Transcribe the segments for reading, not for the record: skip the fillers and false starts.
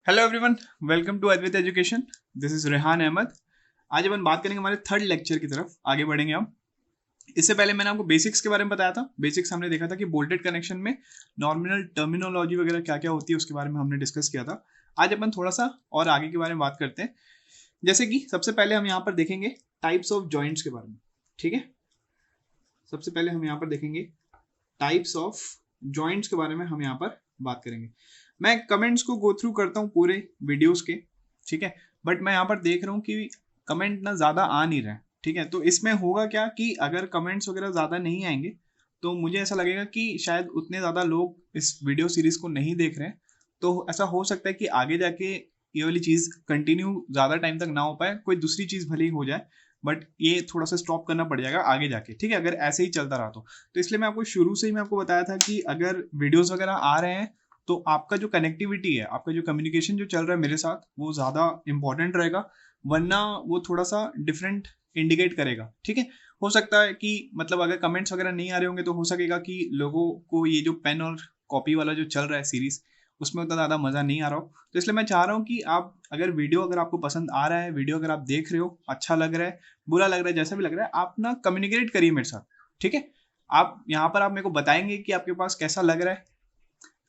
Hello everyone, welcome to Advait education. This is Rehan Ahmad. आज अपन बात करेंगे हमारे थर्ड लेक्चर की तरफ आगे बढ़ेंगे हम। इससे पहले मैंने आपको बेसिक्स के बारे में बताया था। बेसिक्स हमने देखा था कि बोल्टेड कनेक्शन में नॉर्मिनल टर्मिनोलॉजी वगैरह क्या क्या होती है उसके बारे में हमने डिस्कस किया था। आज अपन थोड़ा सा और आगे के बारे में बात करते हैं। जैसे कि सबसे पहले हम यहाँ पर देखेंगे टाइप्स ऑफ जॉइंट्स के बारे में। ठीक है, सबसे पहले हम यहाँ पर देखेंगे टाइप्स ऑफ जॉइंट्स के बारे में हम यहाँ पर बात करेंगे। मैं कमेंट्स को गो थ्रू करता हूँ पूरे वीडियोस के, ठीक है, बट मैं यहाँ पर देख रहा हूँ कि कमेंट ना ज़्यादा आ नहीं रहे। ठीक है, तो इसमें होगा क्या कि अगर कमेंट्स वगैरह ज़्यादा नहीं आएंगे तो मुझे ऐसा लगेगा कि शायद उतने ज़्यादा लोग इस वीडियो सीरीज को नहीं देख रहे हैं। तो ऐसा हो सकता है कि आगे जाके ये वाली चीज़ कंटिन्यू ज़्यादा टाइम तक ना हो पाए, कोई दूसरी चीज़ भले ही हो जाए, बट ये थोड़ा सा स्टॉप करना पड़ जाएगा आगे जाके। ठीक है, अगर ऐसे ही चलता रहा तो इसलिए मैं आपको शुरू से ही मैं आपको बताया था कि अगर वीडियोस वगैरह आ रहे हैं तो आपका जो कनेक्टिविटी है, आपका जो कम्युनिकेशन जो चल रहा है मेरे साथ, वो ज़्यादा इंपॉर्टेंट रहेगा, वरना वो थोड़ा सा डिफरेंट इंडिकेट करेगा। ठीक है, हो सकता है कि मतलब अगर कमेंट्स वगैरह नहीं आ रहे होंगे तो हो सकेगा कि लोगों को ये जो पेन और कॉपी वाला जो चल रहा है सीरीज, उसमें उतना ज़्यादा मज़ा नहीं आ रहा हो। तो इसलिए मैं चाह रहा हूँ कि आप अगर वीडियो अगर आपको पसंद आ रहा है, वीडियो अगर आप देख रहे हो, अच्छा लग रहा है, बुरा लग रहा है, जैसा भी लग रहा है, आप ना कम्युनिकेट करिए मेरे साथ। ठीक है, आप यहाँ पर आप मेरे को बताएंगे कि आपके पास कैसा लग रहा है,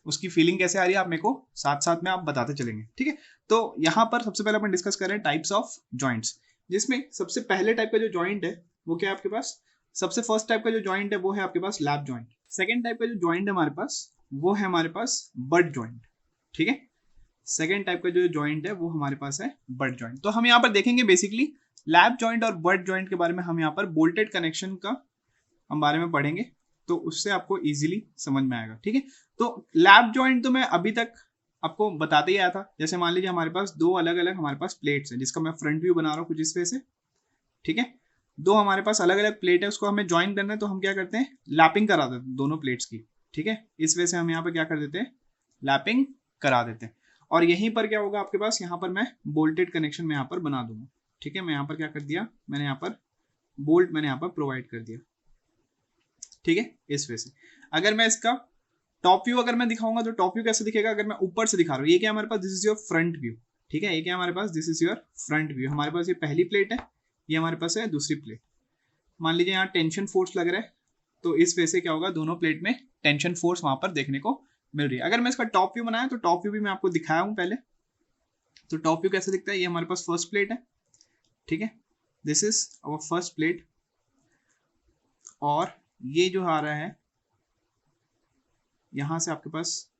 उसकी फीलिंग कैसे आ रही है, आप मेरे को साथ साथ में आप बताते चलेंगे। ठीक है, तो यहाँ पर सबसे पहले अपन डिस्कस कर रहे हैं टाइप्स ऑफ जॉइंट्स, जिसमें सबसे पहले टाइप का जो जॉइंट है वो क्या है आपके पास। सबसे फर्स्ट टाइप का जो जॉइंट है वो है आपके पास लैप जॉइंट। सेकेंड टाइप का जो जॉइंट है हमारे पास वो है हमारे पास बट जॉइंट। ठीक है, सेकेंड टाइप का जो जॉइंट है वो हमारे पास है बट जॉइंट। तो हम यहाँ पर देखेंगे बेसिकली लैप जॉइंट और बट जॉइंट के बारे में। हम यहाँ पर बोल्टेड कनेक्शन का हम बारे में पढ़ेंगे, तो उससे आपको इजीली समझ में आएगा। ठीक है, तो लैप जॉइंट तो मैं अभी तक आपको बताते ही आया था। जैसे मान लीजिए हमारे पास दो अलग अलग हमारे पास प्लेट्स हैं, जिसका मैं फ्रंट व्यू बना रहा हूँ कुछ इस वजह से। ठीक है, दो हमारे पास अलग अलग प्लेट है, उसको हमें ज्वाइन करना है, तो हम क्या करते हैं, लैपिंग करा देते हैं दोनों प्लेट्स की। ठीक है, इस वजह से हम यहाँ पर क्या कर देते हैं, लैपिंग करा देते हैं। और यहीं पर क्या होगा आपके पास, यहाँ पर मैं बोल्टेड कनेक्शन में यहाँ पर बना दूंगा। ठीक है, मैं यहाँ पर क्या कर दिया, मैंने यहाँ पर बोल्ट मैंने यहाँ पर प्रोवाइड कर दिया। ठीक है, इस वजह से अगर मैं इसका टॉप व्यू अगर मैं दिखाऊंगा तो टॉप व्यू कैसे दिखेगा, अगर मैं ऊपर से दिखा रहा हूँ, ये क्या हमारे पास, this is your front view. ठीक है, ये क्या हमारे पास, this is your front view. हमारे पास ये पहली प्लेट है, ये हमारे पास है दूसरी प्लेट। मान लीजिए यहाँ टेंशन फोर्स लग रहा है, तो इस वजह से क्या होगा, दोनों प्लेट में टेंशन फोर्स वहां पर देखने को मिल रही है। अगर मैं इसका टॉप व्यू बनाया तो टॉप व्यू भी मैं आपको दिखाया हूँ पहले। तो टॉप व्यू कैसे दिखता है, ये हमारे पास फर्स्ट प्लेट है। ठीक है, this is our first plate, और ये जो आ रहा है यहां से आपके पास,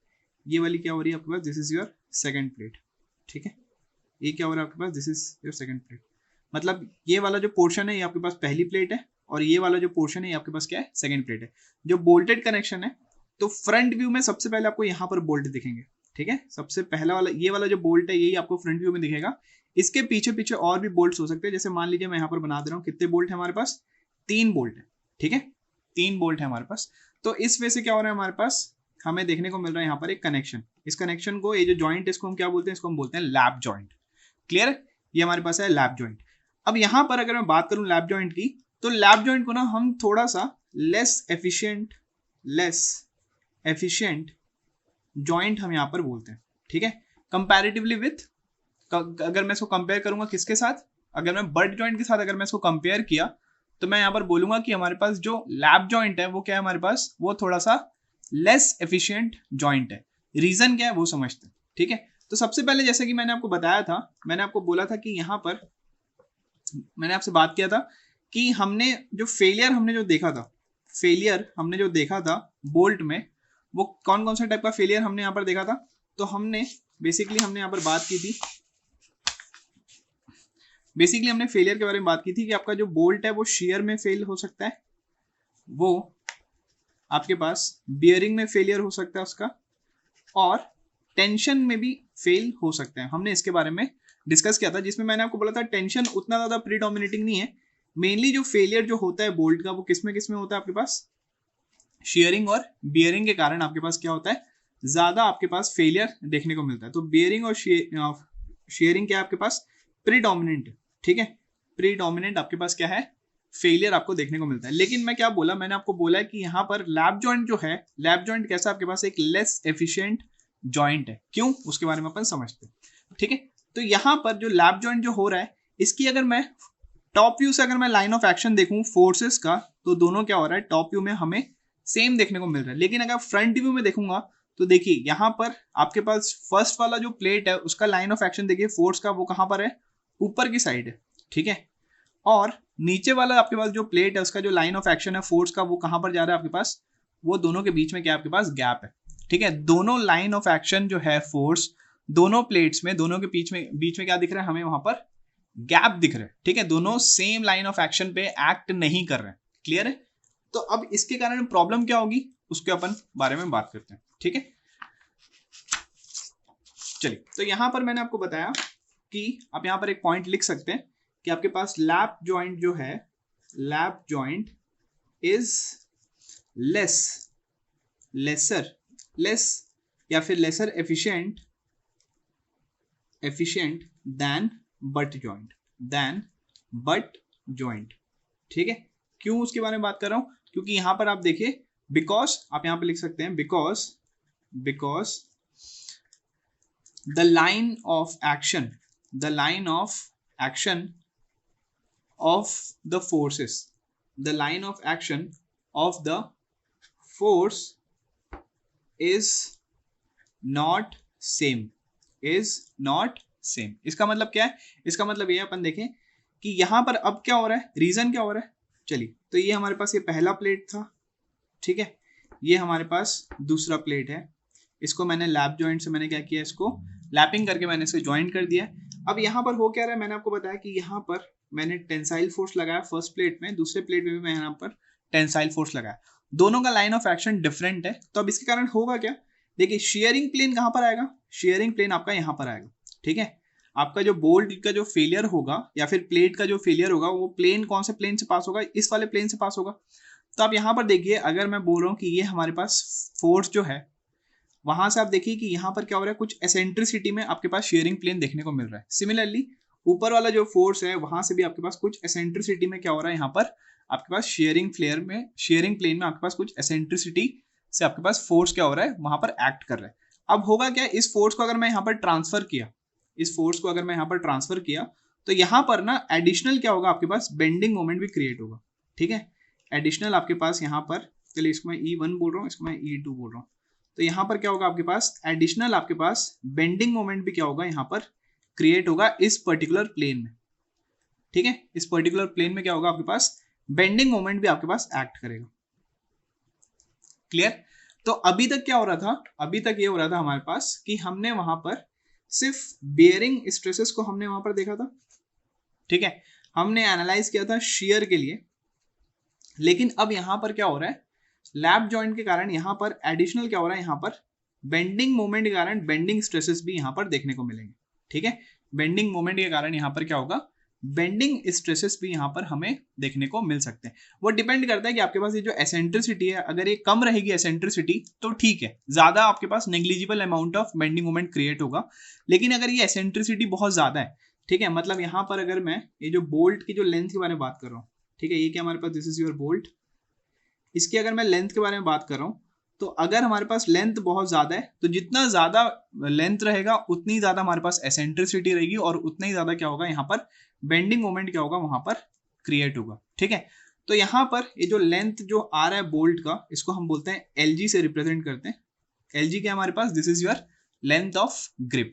ये वाली क्या हो रही है आपके पास, this is your second plate. ठीक है, ये क्या हो रहा है आपके पास, this is your second plate. मतलब ये वाला जो पोर्शन है ये आपके पास पहली प्लेट है, और ये वाला जो पोर्शन है ये आपके पास क्या है, सेकंड प्लेट है। जो बोल्टेड कनेक्शन है, तो फ्रंट व्यू में सबसे पहले आपको यहाँ पर बोल्ट दिखेंगे। ठीक है, सबसे पहला वाला ये वाला जो बोल्ट है यही आपको फ्रंट व्यू में दिखेगा। इसके पीछे पीछे और भी बोल्ट हो सकते हैं। जैसे मान लीजिए मैं यहाँ पर बना दे रहा हूँ, कितने बोल्ट है हमारे पास, 3 बोल्ट है। ठीक है, 3 बोल्ट है हमारे पास। तो इस वजह से क्या हो रहा है, हमारे पास हमें देखने को मिल रहा है यहाँ पर एक कनेक्शन। इस कनेक्शन को, ये जो जॉइंट है इसको हम क्या बोलते हैं, इसको हम बोलते हैं लैप जॉइंट। क्लियर, ये हमारे पास है लैप जॉइंट। अब यहाँ पर अगर मैं बात करूं लैप जॉइंट की, तो लैप जॉइंट को ना हम थोड़ा सा लेस एफिशिएंट जॉइंट हम यहाँ पर बोलते हैं। ठीक है, कंपैरेटिवली विथ, अगर मैं इसको कंपेयर करूंगा किसके साथ, अगर मैं बट जॉइंट के साथ अगर मैं इसको कंपेयर किया, तो मैं यहाँ पर बोलूंगा कि हमारे पास जो लैप जॉइंट है वो क्या है, हमारे पास वो थोड़ा सा लेस एफिशिएंट जॉइंट है। रीजन क्या है वो समझते हैं। ठीक है, तो सबसे पहले जैसे कि मैंने आपको बताया था, मैंने आपको बोला था कि यहाँ पर मैंने आपसे बात किया था कि हमने जो फेलियर हमने जो देखा था बोल्ट में, वो कौन कौन सा टाइप का फेलियर हमने यहाँ पर देखा था। तो हमने बेसिकली हमने यहाँ पर बात की थी, हमने फेलियर के बारे में बात की थी कि आपका जो बोल्ट है वो शेयर में फेल हो सकता है, वो आपके पास बियरिंग में फेलियर हो सकता है उसका, और टेंशन में भी फेल हो सकते हैं। हमने इसके बारे में डिस्कस किया था, जिसमें मैंने आपको बोला था टेंशन उतना ज्यादा प्रीडोमिनेटिंग नहीं है। मेनली जो फेलियर जो होता है बोल्ट का, वो किसमें होता है आपके पास, शेयरिंग और बियरिंग के कारण आपके पास क्या होता है, ज्यादा आपके पास फेलियर देखने को मिलता है। तो बियरिंग और शेयरिंग क्या है आपके पास, प्रीडोमिनेंट। ठीक है, प्रीडोमिनेंट आपके पास क्या है, फेलियर आपको देखने को मिलता है। लेकिन मैं क्या बोला, मैंने आपको बोला है कि यहाँ पर लैप जॉइंट जो है, लैप जॉइंट कैसा आपके पास एक लेस एफिशिएंट जॉइंट है। क्यों, उसके बारे में अपन समझते हैं, ठीक है। तो यहाँ पर जो लैप जॉइंट जो हो रहा है, इसकी अगर मैं टॉप व्यू से अगर मैं लाइन ऑफ एक्शन देखूं फोर्सेस का, तो दोनों क्या हो रहा है, टॉप व्यू में हमें सेम देखने को मिल रहा है। लेकिन अगर फ्रंट व्यू में देखूंगा तो देखिए यहाँ पर आपके पास फर्स्ट वाला जो प्लेट है उसका लाइन ऑफ एक्शन देखिए फोर्स का, वो कहां पर है, ऊपर की साइड है, ठीक है। और नीचे वाला आपके पास जो प्लेट है उसका जो लाइन ऑफ एक्शन है फोर्स का, वो कहां पर जा रहा है आपके पास, वो दोनों के बीच में क्या आपके पास गैप है, ठीक है। दोनों लाइन ऑफ एक्शन जो है फोर्स, दोनों प्लेट्स में, दोनों के बीच में क्या दिख रहा है हमें, वहां पर गैप दिख रहा है, ठीक है। दोनों सेम लाइन ऑफ एक्शन पे एक्ट नहीं कर रहे हैं, क्लियर है। तो अब इसके कारण प्रॉब्लम क्या होगी, उसके अपन बारे में बात करते हैं, ठीक है। चलिए, तो यहां पर मैंने आपको बताया कि आप यहां पर एक पॉइंट लिख सकते हैं कि आपके पास लैप जॉइंट जो है, लैप जॉइंट इज लेस या फिर lesser efficient than butt joint, ठीक है। क्यों उसके बारे में बात कर रहा हूं, क्योंकि यहां पर आप देखिए, बिकॉज आप यहां पे लिख सकते हैं because the line of action of the forces, the line of action of the force is not same, इसका मतलब क्या है, इसका मतलब ये अपन देखें कि यहां पर अब क्या हो रहा है, रीजन क्या हो रहा है। चलिए, तो ये हमारे पास ये पहला प्लेट था, ठीक है, ये हमारे पास दूसरा प्लेट है, इसको मैंने लैप जॉइंट से मैंने क्या किया, इसको लैपिंग करके मैंने इसे ज्वाइंट कर दिया। अब यहाँ पर हो क्या रहा है, मैंने आपको बताया कि यहाँ पर मैंने टेंसाइल फोर्स लगाया फर्स्ट प्लेट में, दूसरे प्लेट में भी मैं यहाँ पर टेंसाइल फोर्स लगाया, दोनों का लाइन ऑफ एक्शन डिफरेंट है। तो अब इसके कारण होगा क्या, देखिए शेयरिंग प्लेन कहाँ पर आएगा, शेयरिंग प्लेन आपका यहाँ पर आएगा, ठीक है। आपका जो बोल्ट का जो फेलियर होगा या फिर प्लेट का जो फेलियर होगा, वो प्लेन कौन से प्लेन से पास होगा, इस वाले प्लेन से पास होगा। तो आप यहाँ पर देखिए, अगर मैं बोल रहा हूँ कि ये हमारे पास फोर्स जो है, वहां से आप देखिए कि यहाँ पर क्या हो रहा है, कुछ एसेंट्रिसिटी में आपके पास शेयरिंग प्लेन देखने को मिल रहा है। सिमिलरली ऊपर वाला जो फोर्स है, वहां से भी आपके पास कुछ एसेंट्रिसिटी में क्या हो रहा है, यहाँ पर आपके पास शेयरिंग प्लेन में आपके पास कुछ एसेंट्रिसिटी से आपके पास फोर्स क्या हो रहा है, वहां पर एक्ट कर रहा है। अब होगा क्या, इस फोर्स को अगर मैं यहाँ पर ट्रांसफर किया, तो यहाँ पर ना एडिशनल क्या होगा, आपके पास बेंडिंग मोमेंट भी क्रिएट होगा, ठीक है। एडिशनल आपके पास यहाँ पर, चलिए इसको मैं E1 बोल रहा हूँ, इसको मैं E2 बोल रहा हूँ। तो यहाँ पर क्या होगा, आपके पास एडिशनल आपके पास बेंडिंग मोमेंट भी क्या होगा, यहाँ पर क्रिएट होगा इस पर्टिकुलर प्लेन में, ठीक है। इस पर्टिकुलर प्लेन में क्या होगा, आपके पास बेंडिंग मोमेंट भी आपके पास एक्ट करेगा, क्लियर। तो अभी तक क्या हो रहा था, अभी तक ये हो रहा था हमारे पास कि हमने वहां पर सिर्फ बेयरिंग स्ट्रेसेस को हमने वहां पर देखा था, ठीक है, हमने एनालाइज किया था शियर के लिए। लेकिन अब यहां पर क्या हो रहा है, लैप जॉइंट के कारण यहाँ पर एडिशनल क्या हो रहा है, यहाँ पर बेंडिंग मोमेंट के कारण बेंडिंग स्ट्रेसेस भी यहाँ पर देखने को मिलेंगे, ठीक है। बेंडिंग मोमेंट के कारण यहाँ पर क्या होगा, बेंडिंग स्ट्रेसेस भी यहाँ पर हमें देखने को मिल सकते हैं। वो डिपेंड करता है कि आपके पास ये जो एसेंट्रिसिटी है, अगर ये कम रहेगी एसेंट्रिसिटी तो ठीक है, ज्यादा आपके पास negligible amount of bending moment create होगा। लेकिन अगर ये एसेंट्रिसिटी बहुत ज्यादा है, ठीक है, मतलब यहाँ पर अगर मैं ये जो बोल्ट की जो लेंथ के बारे में बात कर रहा हूँ, ठीक है, ये क्या हमारे पास, दिस इज योर बोल्ट, इसकी अगर मैं लेंथ के बारे में बात कर रहा हूँ, तो अगर हमारे पास लेंथ बहुत ज्यादा है, तो जितना ज्यादा लेंथ रहेगा उतनी ज्यादा हमारे पास एसेंट्रिसिटी रहेगी, और उतना ही ज्यादा क्या होगा, यहाँ पर बेंडिंग मोमेंट क्या होगा, वहां पर क्रिएट होगा, ठीक है। तो यहाँ पर ये जो लेंथ जो आ रहा है बोल्ट का, इसको हम बोलते हैं LG से रिप्रेजेंट करते हैं। LG क्या हमारे पास, this is your length of grip,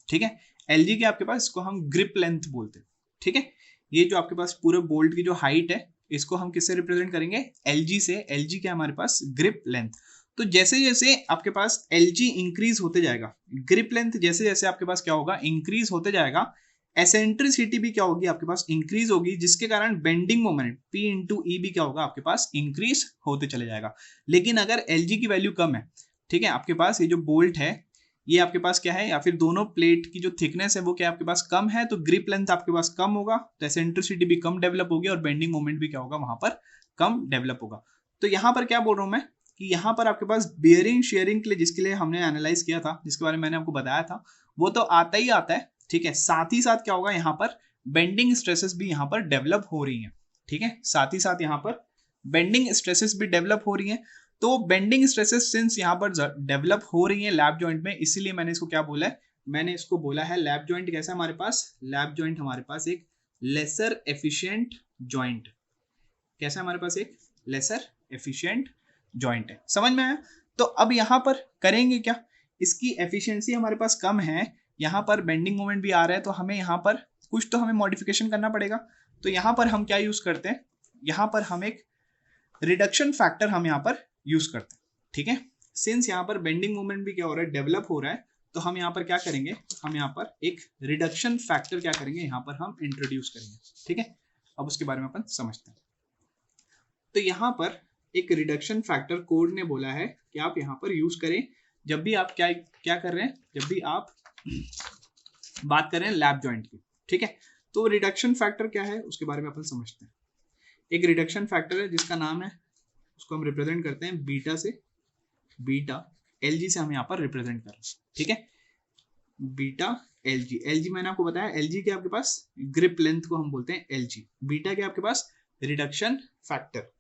ठीक है। LG के आपके पास, इसको हम ग्रिप लेंथ बोलते हैं, ठीक है। ये जो आपके पास पूरे बोल्ट की जो हाइट है, इसको हम किससे रिप्रेजेंट करेंगे, LG से। LG क्या हमारे पास, ग्रिप लेंथ। तो जैसे जैसे आपके पास LG इंक्रीज होते जाएगा, ग्रिप लेंथ जैसे जैसे आपके पास क्या होगा, इंक्रीज होते जाएगा, एसेंट्रिसिटी भी क्या होगी, आपके पास इंक्रीज होगी, जिसके कारण bending moment P into E भी क्या होगा, आपके पास इंक्रीज होते चले जाएगा। लेकिन अगर LG की वैल्यू कम है, ठीक है, आपके पास ये जो बोल्ट है, ये आपके पास क्या है, या फिर दोनों प्लेट की जो थिकनेस है वो क्या आपके पास कम है, तो ग्रिप लेंथ आपके पास कम होगा, तो एसेंट्रिसिटी भी कम डेवलप होगी, और बेंडिंग मोमेंट भी क्या होगा, वहां पर कम डेवलप होगा। तो यहाँ पर क्या बोल रहा हूं मैं, कि यहाँ पर आपके पास बियरिंग शेयरिंग के लिए, जिसके लिए हमने एनालाइज किया था, जिसके बारे में मैंने आपको बताया था, वो तो आता ही आता है, ठीक है। साथ ही साथ क्या होगा, यहाँ पर बेंडिंग स्ट्रेसेस भी यहाँ पर डेवलप हो रही है, ठीक है, साथ ही साथ यहाँ पर बेंडिंग स्ट्रेसेस भी डेवलप हो रही है। तो बेंडिंग स्ट्रेसेस सिंस यहाँ पर डेवलप हो रही है लैप जॉइंट में, इसीलिए मैंने इसको क्या बोला है, मैंने इसको बोला है लैप जॉइंट कैसा हमारे पास, लैप जॉइंट हमारे पास एक लेसर एफिशिएंट जॉइंट, कैसा हमारे पास एक लेसर एफिशिएंट जॉइंट है। समझ में आया? तो अब यहाँ पर करेंगे क्या, इसकी एफिशिएंसी हमारे पास कम है, यहाँ पर बेंडिंग मोमेंट भी आ रहा है, तो हमें यहाँ पर कुछ तो हमें मॉडिफिकेशन करना पड़ेगा। तो यहाँ पर हम क्या यूज करते हैं, यहाँ पर हम एक रिडक्शन फैक्टर हम यहाँ पर यूज करते हैं। ठीक है, सिंस यहाँ पर बेंडिंग मोमेंट भी क्या हो रहा है, डेवलप हो रहा है, तो हम यहाँ पर क्या करेंगे, हम यहाँ पर एक रिडक्शन फैक्टर क्या करेंगे, यहाँ पर हम इंट्रोड्यूस करेंगे। ठीक है, अब उसके बारे में अपन समझते हैं। तो यहाँ पर एक रिडक्शन फैक्टर कोड ने बोला है कि आप यहाँ पर यूज करें जब भी आप क्या कर रहे हैं, जब भी आप बात कर रहे हैं लैप जॉइंट की। ठीक है, तो रिडक्शन फैक्टर क्या है उसके बारे में अपन समझते हैं। एक रिडक्शन फैक्टर है जिसका नाम है, उसको हम रिप्रेजेंट करते हैं बीटा से, बीटा एलजी से हम यहाँ पर रिप्रेजेंट कर रहे हैं। ठीक है, बीटा एलजी, एलजी मैंने आपको बताया, एलजी के आपके पास ग्रिप लेंथ को हम बोलते हैं एलजी, बीटा के आपके पास रिडक्शन फैक्टर।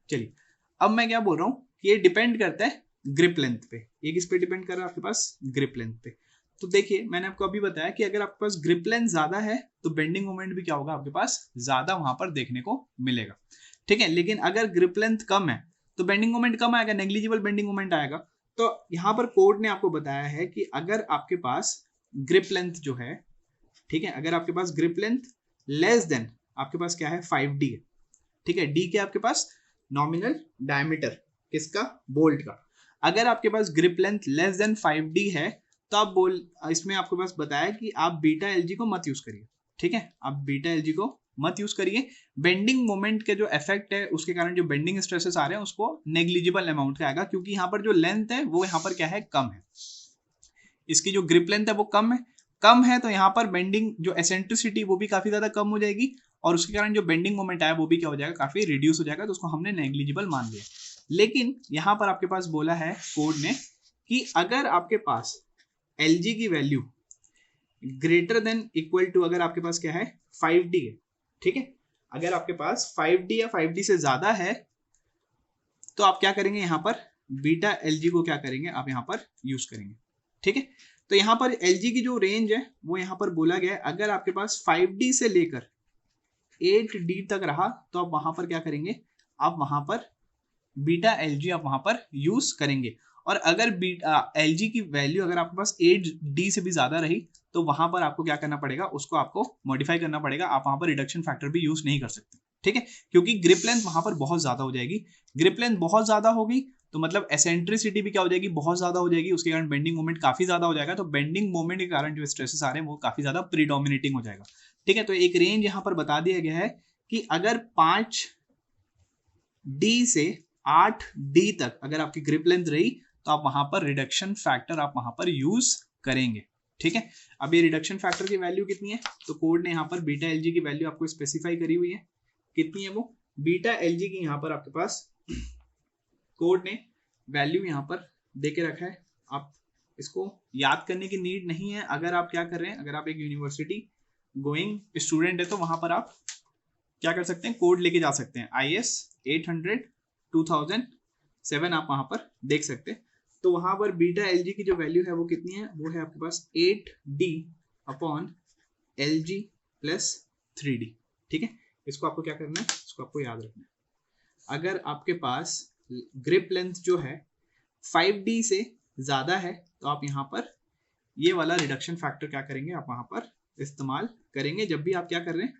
चलिए, अब मैं क्या बोल रहा हूँ कि ये डिपेंड करता है ग्रिप लेंथ पे, ये किस पे डिपेंड कर रहा है आपके पास, ग्रिप लेंथ पे। तो देखिए मैंने आपको अभी बताया कि अगर आपके पास ग्रिप लेंथ ज्यादा है तो बेंडिंग मोमेंट भी क्या होगा, आपके पास ज्यादा वहां पर देखने को मिलेगा। ठीक है, लेकिन अगर ग्रिप लेंथ कम है तो बेंडिंग मोमेंट कम आएगा, नेग्लिजिबल बेंडिंग मोमेंट आएगा। तो यहाँ पर कोड ने आपको बताया है कि अगर आपके पास ग्रिप लेंथ जो है, ठीक है, अगर आपके पास ग्रिप लेंथ लेस देन आपके पास क्या है 5D है। ठीक है, डी के आपके पास नॉमिनल डायमीटर किसका, बोल्ट का। अगर आपके पास grip length less than 5D है तो आप इसमें आपके पास बताया कि आप बीटा एलजी को मत यूज करिए। ठीक है, आप बीटा एलजी को मत यूज करिए, बेंडिंग मोमेंट के जो इफेक्ट है उसके कारण जो बेंडिंग स्ट्रेसेस आ रहे हैं उसको नेग्लिजिबल अमाउंट का आएगा, क्योंकि यहाँ पर जो लेंथ है वो यहाँ पर क्या है, कम है, इसकी जो ग्रिप लेंथ है वो कम है, तो यहाँ पर बेंडिंग जो एसेंट्रिसिटी वो भी काफी ज्यादा कम हो जाएगी, और उसके कारण जो बेंडिंग मोमेंट आया वो भी क्या हो जाएगा, काफी रिड्यूस हो जाएगा, तो उसको हमने नेग्लिजिबल मान लिया। लेकिन यहाँ पर आपके पास बोला है कोड ने कि अगर आपके पास एलजी की value greater than equal to, अगर आपके पास क्या है 5D है, ठीक है, अगर आपके पास 5D या 5D से ज्यादा है तो आप क्या करेंगे, यहाँ पर बीटा एलजी को क्या करेंगे, आप यहाँ पर यूज करेंगे। ठीक है, तो यहाँ पर एलजी की जो रेंज है वो यहाँ पर बोला गया है, अगर आपके पास 5D से लेकर 8D तक रहा तो आप वहां पर क्या करेंगे, आप वहां पर बीटा एलजी आप वहां पर यूज करेंगे। और अगर बीटा एलजी की वैल्यू अगर आपके पास 8D से भी ज्यादा रही तो वहां पर आपको क्या करना पड़ेगा, उसको आपको मॉडिफाई करना पड़ेगा, आप वहां पर रिडक्शन फैक्टर भी यूज नहीं कर सकते। ठीक है, क्योंकि ग्रिप लेंथ वहां पर बहुत ज्यादा हो जाएगी, ग्रिप लेंथ बहुत ज्यादा होगी तो मतलब एसेंट्रिसिटी भी क्या हो जाएगी, बहुत ज्यादा हो जाएगी, उसके कारण बेंडिंग मोमेंट काफी ज्यादा हो जाएगा, तो बेंडिंग मोमेंट के कारण जो स्ट्रेसेस आ रहे हैं वो काफी ज्यादा प्रीडोमिनेटिंग हो जाएगा। ठीक है, तो एक रेंज यहाँ पर बता दिया गया है कि अगर 5D से 8D तक अगर आपकी ग्रिप लेंथ रही तो आप वहां पर रिडक्शन फैक्टर आप वहां पर यूज करेंगे। ठीक है, अब ये रिडक्शन फैक्टर की वैल्यू कितनी है, तो कोड ने यहाँ पर बीटा एलजी की वैल्यू आपको स्पेसिफाई करी हुई है, कितनी है वो, बीटा एलजी की यहाँ पर आपके पास कोड ने वैल्यू यहाँ पर दे के रखा है, आप इसको याद करने की नीड नहीं है। अगर आप क्या कर रहे हैं, अगर आप एक यूनिवर्सिटी गोइंग स्टूडेंट है तो वहां पर आप क्या कर सकते हैं, कोड लेके जा सकते हैं, IS 800 2007 आप वहां पर देख सकते हैं। तो वहां पर बीटा एलजी की जो वैल्यू है वो कितनी है, वो है आपके पास 8D upon LG plus 3D। ठीक है, इसको आपको क्या करना है, इसको आपको याद रखना है। अगर आपके पास ग्रिप लेंथ जो है 5D से ज्यादा है तो आप यहाँ पर ये वाला रिडक्शन फैक्टर क्या करेंगे, आप वहां पर इस्तेमाल करेंगे जब भी आप क्या कर रहे हैं,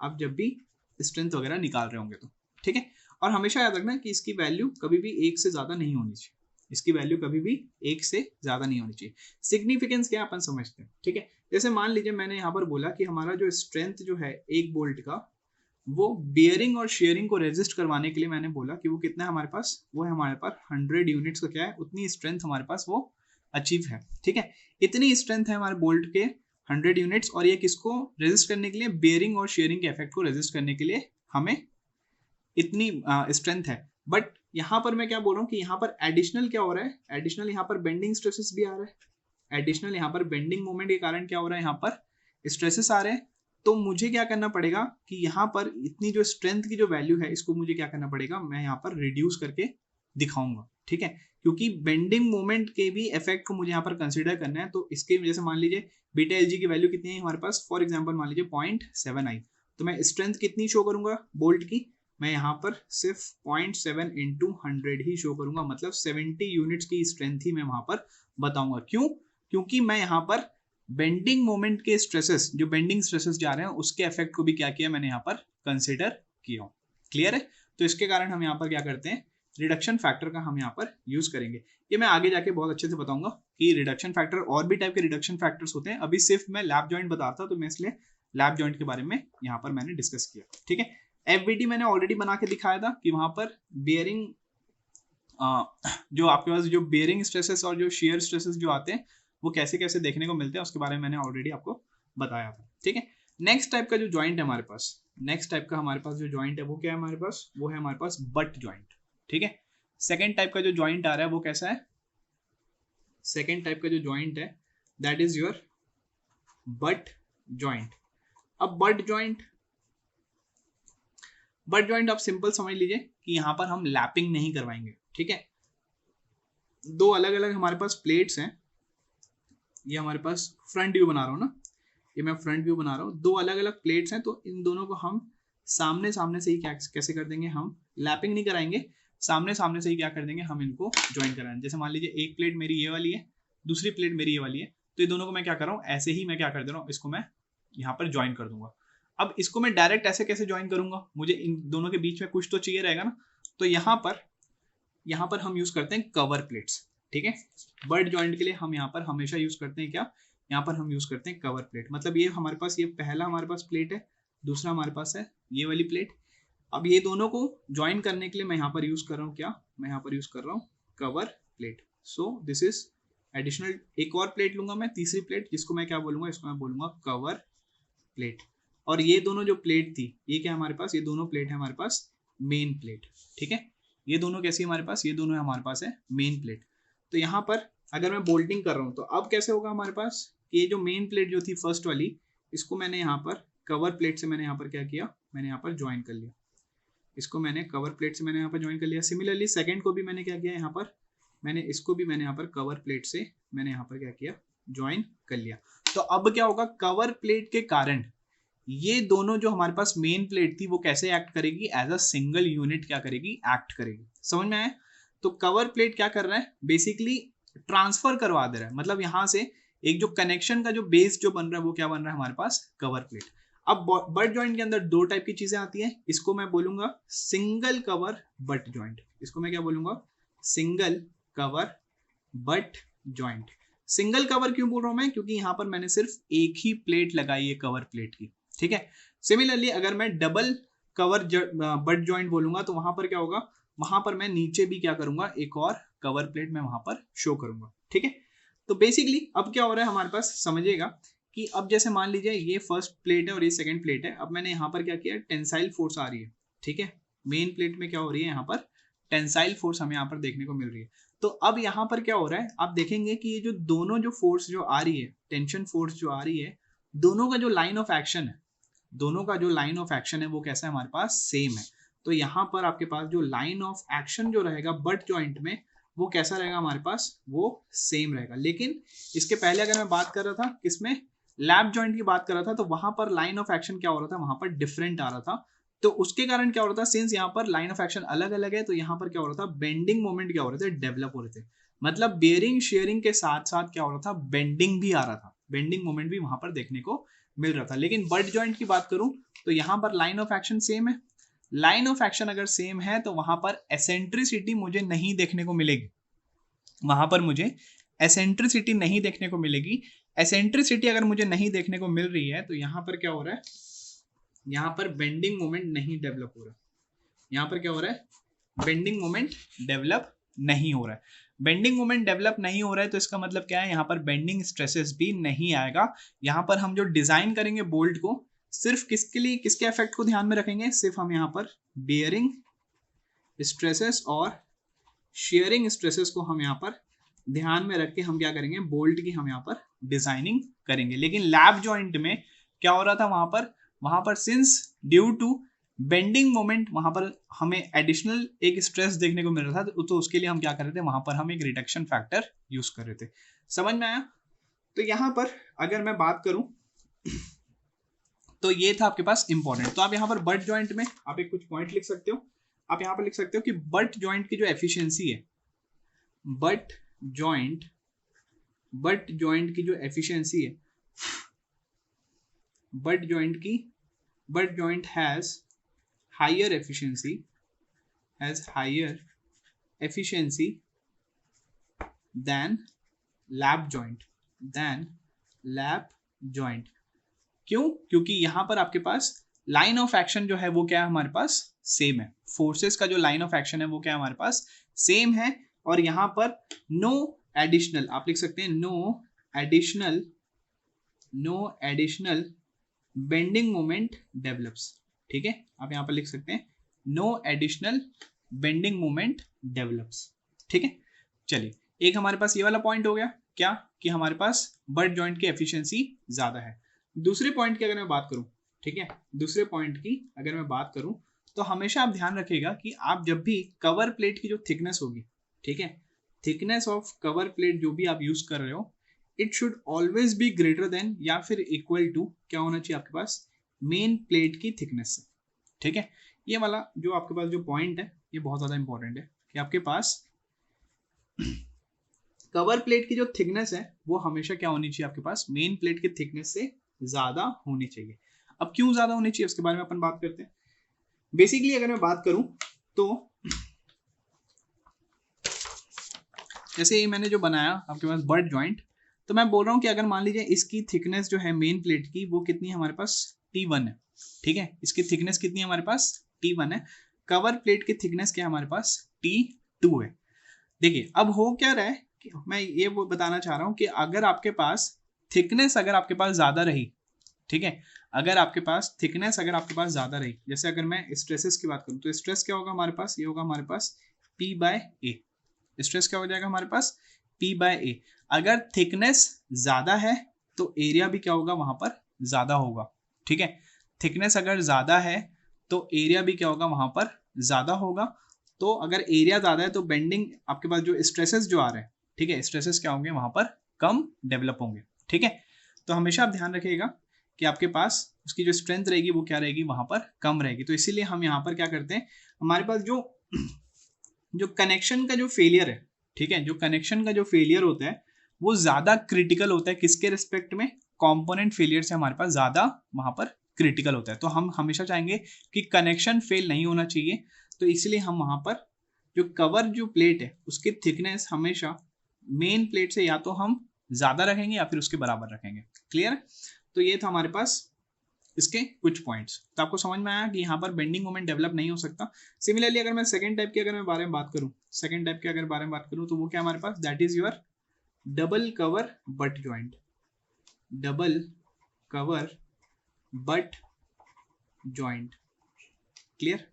आप जब भी स्ट्रेंथ वगैरह निकाल रहे होंगे तो। ठीक है, और हमेशा याद रखना कि इसकी वैल्यू कभी भी 1 से ज्यादा नहीं होनी चाहिए, इसकी वैल्यू कभी भी 1 से ज्यादा नहीं होनी चाहिए। सिग्निफिकेंस क्या अपन समझते हैं। ठीक है, जैसे मान लीजिए मैंने यहाँ पर बोला कि हमारा जो स्ट्रेंथ जो है एक बोल्ट का, वो बियरिंग और शेयरिंग को रेजिस्ट करवाने के लिए मैंने बोला कि वो कितना है हमारे पास, वो है हमारे पास 100 यूनिट्स का क्या है, उतनी स्ट्रेंथ हमारे पास वो अचीव है। ठीक है, इतनी स्ट्रेंथ है हमारे बोल्ट के 100 यूनिट्स, और ये किसको रेजिस्ट करने के लिए, बेयरिंग और शेयरिंग के इफेक्ट को रेजिस्ट करने के लिए हमें इतनी स्ट्रेंथ है। बट यहाँ पर मैं क्या बोल रहा हूँ कि यहाँ पर एडिशनल क्या हो रहा है, एडिशनल यहाँ पर बेंडिंग स्ट्रेसेस भी आ रहा है, एडिशनल यहाँ पर बेंडिंग मोमेंट के कारण क्या हो रहा है, यहाँ पर स्ट्रेसेस आ रहे हैं, तो मुझे क्या करना पड़ेगा कि यहाँ पर इतनी जो स्ट्रेंथ की जो वैल्यू है इसको मुझे क्या करना पड़ेगा, मैं यहाँ पर रिड्यूस करके दिखाऊंगा, ठीक है, क्योंकि बेंडिंग मोमेंट के भी इफेक्ट को मुझे यहाँ पर कंसिडर करना है। तो इसके वजह से मान लीजिए बीटा एल जी की वैल्यू कितनी है हमारे पास, फॉर एग्जाम्पल मान लीजिए 0.7 आई, तो मैं स्ट्रेंथ कितनी शो करूंगा बोल्ट की, मैं यहाँ पर सिर्फ 0.7 इंटू 100 ही शो करूंगा, मतलब 70 यूनिट्स की स्ट्रेंथ ही मैं वहां पर बताऊंगा। क्यों? क्योंकि मैं यहाँ पर बेंडिंग मोमेंट के स्ट्रेसेस, जो बेंडिंग स्ट्रेसेस जा रहे हैं उसके इफेक्ट को भी क्या किया मैंने यहाँ पर कंसिडर किया। क्लियर है? तो इसके कारण हम यहाँ पर क्या करते हैं, रिडक्शन फैक्टर का हम यहाँ पर यूज करेंगे। ये मैं आगे जाके बहुत अच्छे से बताऊंगा कि रिडक्शन फैक्टर, और भी टाइप के रिडक्शन फैक्टर्स होते हैं। अभी सिर्फ मैं लैप जॉइंट बताता, तो मैं इसलिए लैप जॉइंट के बारे में यहाँ पर मैंने डिस्कस किया, ठीक है। एफबीटी मैंने ऑलरेडी बना के दिखाया था कि वहां पर बेयरिंग, जो आपके पास जो बेयरिंग स्ट्रेसेस और जो शेयर स्ट्रेसेस जो आते हैं वो कैसे कैसे देखने को मिलते हैं, उसके बारे में मैंने ऑलरेडी आपको बताया था, ठीक है। नेक्स्ट टाइप का जो जॉइंट है हमारे पास, नेक्स्ट टाइप का हमारे पास जो जॉइंट है वो क्या है हमारे पास, वो है हमारे पास बट जॉइंट, ठीक है। सेकेंड टाइप का जो जॉइंट आ रहा है वो कैसा है, सेकेंड टाइप का जो जॉइंट है that is your butt joint. अब बट जॉइंट आप सिंपल समझ लीजिए कि यहां पर हम लैपिंग नहीं करवाएंगे, ठीक है। दो अलग अलग हमारे पास प्लेट्स हैं, ये हमारे पास फ्रंट व्यू बना रहा हूँ ना, ये मैं फ्रंट व्यू बना रहा हूँ, दो अलग अलग प्लेट्स हैं, तो इन दोनों को हम सामने सामने से ही कैसे कर देंगे, हम लैपिंग नहीं कराएंगे, सामने सामने से ही क्या कर देंगे, हम इनको ज्वाइन कराएंगे। जैसे मान लीजिए एक प्लेट मेरी ये वाली है, दूसरी प्लेट मेरी ये वाली है, तो ये दोनों को मैं क्या कर रहा हूँ, ऐसे ही मैं क्या कर दे रहा हूँ, इसको मैं यहाँ पर ज्वाइन कर दूंगा। अब इसको मैं डायरेक्ट ऐसे कैसे ज्वाइन करूंगा, मुझे इन दोनों के बीच में कुछ तो चाहिए रहेगा ना, तो यहाँ पर हम यूज करते हैं कवर प्लेट्स, ठीक है। बट जॉइंट के लिए हम यहाँ पर हमेशा यूज करते हैं क्या, यहाँ पर हम यूज करते हैं कवर प्लेट। मतलब ये हमारे पास, ये पहला हमारे पास प्लेट है, दूसरा हमारे पास है ये वाली प्लेट। अब ये दोनों को ज्वाइन करने के लिए मैं यहाँ पर यूज कर रहा हूँ क्या, मैं यहाँ पर यूज कर रहा हूँ cover plate. So this is additional, एक और प्लेट लूंगा मैं, तीसरी प्लेट, जिसको मैं क्या बोलूंगा, इसको मैं बोलूंगा कवर प्लेट। और ये दोनों जो प्लेट थी, ये क्या हमारे पास, ये दोनों प्लेट है हमारे पास मेन प्लेट, ठीक है। ये दोनों कैसी हमारे पास, ये दोनों हमारे पास है मेन प्लेट। तो यहाँ पर अगर मैं बोल्टिंग कर रहा हूँ तो अब कैसे होगा हमारे पास, ये जो मेन प्लेट जो थी फर्स्ट वाली, इसको मैंने यहाँ पर कवर प्लेट से मैंने यहाँ पर क्या किया, मैंने यहाँ पर ज्वाइन कर लिया, इसको मैंने कवर प्लेट से मैंने यहाँ पर ज्वाइन कर लिया। सिमिलरली सेकंड को भी मैंने क्या किया, यहाँ पर मैंने इसको भी मैंने यहाँ पर कवर प्लेट से मैंने यहाँ पर क्या किया, ज्वाइन कर लिया। तो अब क्या होगा, कवर प्लेट के कारण ये दोनों जो हमारे पास मेन प्लेट थी वो कैसे एक्ट करेगी, एज अ सिंगल यूनिट क्या करेगी, एक्ट करेगी। समझ में आया? तो कवर प्लेट क्या कर रहा है, बेसिकली ट्रांसफर करवा दे रहा है, मतलब यहां से एक जो कनेक्शन का जो बेस जो बन रहा है वो क्या बन रहा है हमारे पास, कवर प्लेट। अब बट जॉइंट के अंदर दो टाइप की चीजें आती हैं, इसको मैं बोलूंगा सिंगल कवर बट जॉइंट, इसको मैं क्या बोलूंगा, single cover butt joint. Single cover क्यों बोल रहा हूं मैं, क्योंकि यहां पर मैंने सिर्फ एक ही प्लेट लगाई है कवर प्लेट की, ठीक है। सिमिलरली अगर मैं डबल कवर बट जॉइंट बोलूंगा तो वहां पर क्या होगा, वहां पर मैं नीचे भी क्या करूंगा, एक और कवर प्लेट मैं वहां पर शो करूंगा, ठीक है। तो बेसिकली अब क्या हो रहा है हमारे पास, समझिएगा कि अब जैसे मान लीजिए ये फर्स्ट प्लेट है और ये सेकंड प्लेट है, अब मैंने यहाँ पर क्या किया, टेंसाइल फोर्स आ रही है, ठीक है। मेन प्लेट में क्या हो रही है, यहाँ पर टेंसाइल फोर्स हमें यहाँ पर देखने को मिल रही है। तो अब यहाँ पर क्या हो रहा है, आप देखेंगे कि ये जो दोनों जो फोर्स जो आ रही है, टेंशन फोर्स जो आ रही है, दोनों का जो लाइन ऑफ एक्शन है, दोनों का जो लाइन ऑफ एक्शन है वो कैसा है हमारे पास, सेम है। तो यहाँ पर आपके पास जो लाइन ऑफ एक्शन जो रहेगा बट जॉइंट में, वो कैसा रहेगा हमारे पास, वो सेम रहेगा। लेकिन इसके पहले अगर मैं बात कर रहा था किसमें, लैप जॉइंट की बात कर रहा था, तो वहां पर लाइन ऑफ एक्शन क्या हो रहा था, वहां पर डिफरेंट आ रहा था। तो उसके कारण क्या हो रहा था, सिंस यहाँ पर लाइन ऑफ एक्शन अलग अलग है, तो यहाँ पर क्या हो रहा था, बेंडिंग मोमेंट क्या हो रहे थे, डेवलप हो रहे थे। मतलब बेयरिंग शेयरिंग के साथ साथ क्या हो रहा था, बेंडिंग भी आ रहा था, बेंडिंग मोमेंट भी वहां पर देखने को मिल रहा था। लेकिन बट जॉइंट की बात करूं तो यहाँ पर लाइन ऑफ एक्शन सेम है। लाइन ऑफ एक्शन अगर सेम है तो वहां पर एसेंट्रिसिटी मुझे नहीं देखने को मिलेगी, वहां पर मुझे एसेंट्रिसिटी नहीं देखने को मिलेगी। एसेंट्रिसिटी अगर मुझे नहीं देखने को मिल रही है तो यहाँ पर क्या हो रहा है, यहाँ पर बेंडिंग मोमेंट नहीं डेवलप हो रहा है, यहाँ पर क्या हो रहा है, बेंडिंग मोमेंट डेवलप नहीं हो रहा है। बेंडिंग मोमेंट डेवलप नहीं हो रहा है तो इसका मतलब क्या है, यहाँ पर बेंडिंग स्ट्रेसेस भी नहीं आएगा। यहाँ पर हम जो डिजाइन करेंगे बोल्ट को, सिर्फ किसके लिए, किसके इफेक्ट को ध्यान में रखेंगे, सिर्फ हम यहाँ पर बेयरिंग स्ट्रेसेस और शेयरिंग स्ट्रेसेस को हम यहाँ पर ध्यान में रख के हम क्या करेंगे, बोल्ट की हम यहाँ पर डिजाइनिंग करेंगे। लेकिन लैप जॉइंट में क्या हो रहा था वहां पर since due to bending moment वहां पर हमें एडिशनल एक स्ट्रेस देखने को मिल रहा था, तो उसके लिए हम क्या कर रहे थे, वहां पर हम एक रिडक्शन फैक्टर यूज कर रहे थे। समझ में आया? तो यहां पर अगर मैं बात करूं तो ये था आपके पास इंपॉर्टेंट। तो आप यहाँ पर बट जॉइंट में आप एक कुछ पॉइंट लिख सकते हो। आप यहाँ पर लिख सकते हो कि बट जॉइंट की जो एफिशिएंसी है, बट जॉइंट की जो एफिशिएंसी है, butt joint has higher efficiency than lap joint। क्यों? क्योंकि यहां पर आपके पास लाइन ऑफ एक्शन जो है वो क्या है, हमारे पास सेम है। फोर्सेस का जो लाइन ऑफ एक्शन है वो क्या है, हमारे पास सेम है। और यहां पर नो एडिशनल, आप लिख सकते हैं no additional bending moment develops. ठीक है, आप यहां पर लिख सकते हैं no additional bending moment develops. ठीक है, चलिए एक हमारे पास ये वाला पॉइंट हो गया, क्या कि हमारे पास बट जॉइंट की एफिशिएंसी ज्यादा है। दूसरे पॉइंट की अगर मैं बात करूं, ठीक है, दूसरे पॉइंट की अगर मैं बात करूं तो हमेशा आप ध्यान रखिएगा कि आप जब भी कवर प्लेट की जो थिकनेस होगी, ठीक है, थिकनेस ऑफ कवर प्लेट जो भी आप यूज कर रहे हो, it should always be greater then या फिर इक्वल टू क्या होना चाहिए आपके पास, मेन प्लेट की थिकनेस से। ठीक है, ये वाला जो आपके पास जो पॉइंट है ये बहुत ज्यादा इंपॉर्टेंट है कि आपके पास कवर प्लेट की जो थिकनेस है वो हमेशा क्या होनी चाहिए, आपके पास मेन प्लेट की थिकनेस से ज्यादा होनी चाहिए। अब क्यों ज्यादा होनी चाहिए उसके बारे में अपन बात करते हैं। बेसिकली अगर मैं बात करूं तो जैसे ये मैंने जो बनाया आपके पास बट जॉइंट, तो मैं बोल रहा हूं कि अगर मान लीजिए इसकी थिकनेस जो है मेन प्लेट की वो कितनी है हमारे पास, T1 है। ठीक है, इसकी थिकनेस कितनी है हमारे पास, T1 है। कवर प्लेट की थिकनेस क्या है हमारे पास, T2 है। देखिए अब हो क्या रहा है कि मैं ये वो बताना चाह रहा हूं कि अगर आपके पास थिकनेस अगर आपके पास ज्यादा रही, ठीक है, अगर आपके पास थिकनेस अगर आपके पास ज्यादा रही, जैसे अगर मैं स्ट्रेसेस की बात करूं तो स्ट्रेस क्या होगा हमारे पास, ये होगा हमारे पास P/A। स्ट्रेस क्या हो जाएगा हमारे पास, P/A। अगर थिकनेस ज्यादा है तो एरिया भी क्या होगा वहां पर ज्यादा होगा। ठीक है, थिकनेस अगर ज्यादा है तो एरिया भी क्या होगा वहां पर ज्यादा होगा। तो अगर एरिया ज्यादा है तो बेंडिंग आपके पास जो स्ट्रेसेस जो आ रहे हैं, ठीक है, स्ट्रेसेस क्या होंगे वहां पर कम डेवलप होंगे। ठीक है, तो हमेशा आप ध्यान रखिएगा कि आपके पास उसकी जो स्ट्रेंथ रहेगी वो क्या रहेगी, वहां पर कम रहेगी। तो इसीलिए हम यहाँ पर क्या करते हैं, हमारे पास जो कनेक्शन का जो फेलियर है, ठीक है, जो कनेक्शन का जो फेलियर होता है वो ज्यादा क्रिटिकल होता है किसके रिस्पेक्ट में, कंपोनेंट फेलियर से हमारे पास ज्यादा वहां पर क्रिटिकल होता है। तो हम हमेशा चाहेंगे कि कनेक्शन फेल नहीं होना चाहिए, तो इसलिए हम वहां पर जो कवर जो प्लेट है उसकी थिकनेस हमेशा मेन प्लेट से या तो हम ज्यादा रखेंगे या फिर उसके बराबर रखेंगे। क्लियर? तो ये था हमारे पास इसके कुछ पॉइंट्स। तो आपको समझ में आया कि यहाँ पर बेंडिंग मोमेंट डेवलप नहीं हो सकता। सिमिलरली अगर मैं सेकंड टाइप की अगर मैं बारे में बात करूँ, सेकंड टाइप के अगर बारे में बात करूँ तो वो क्या हमारे पास, that is your double cover butt joint. Double cover butt joint. Clear?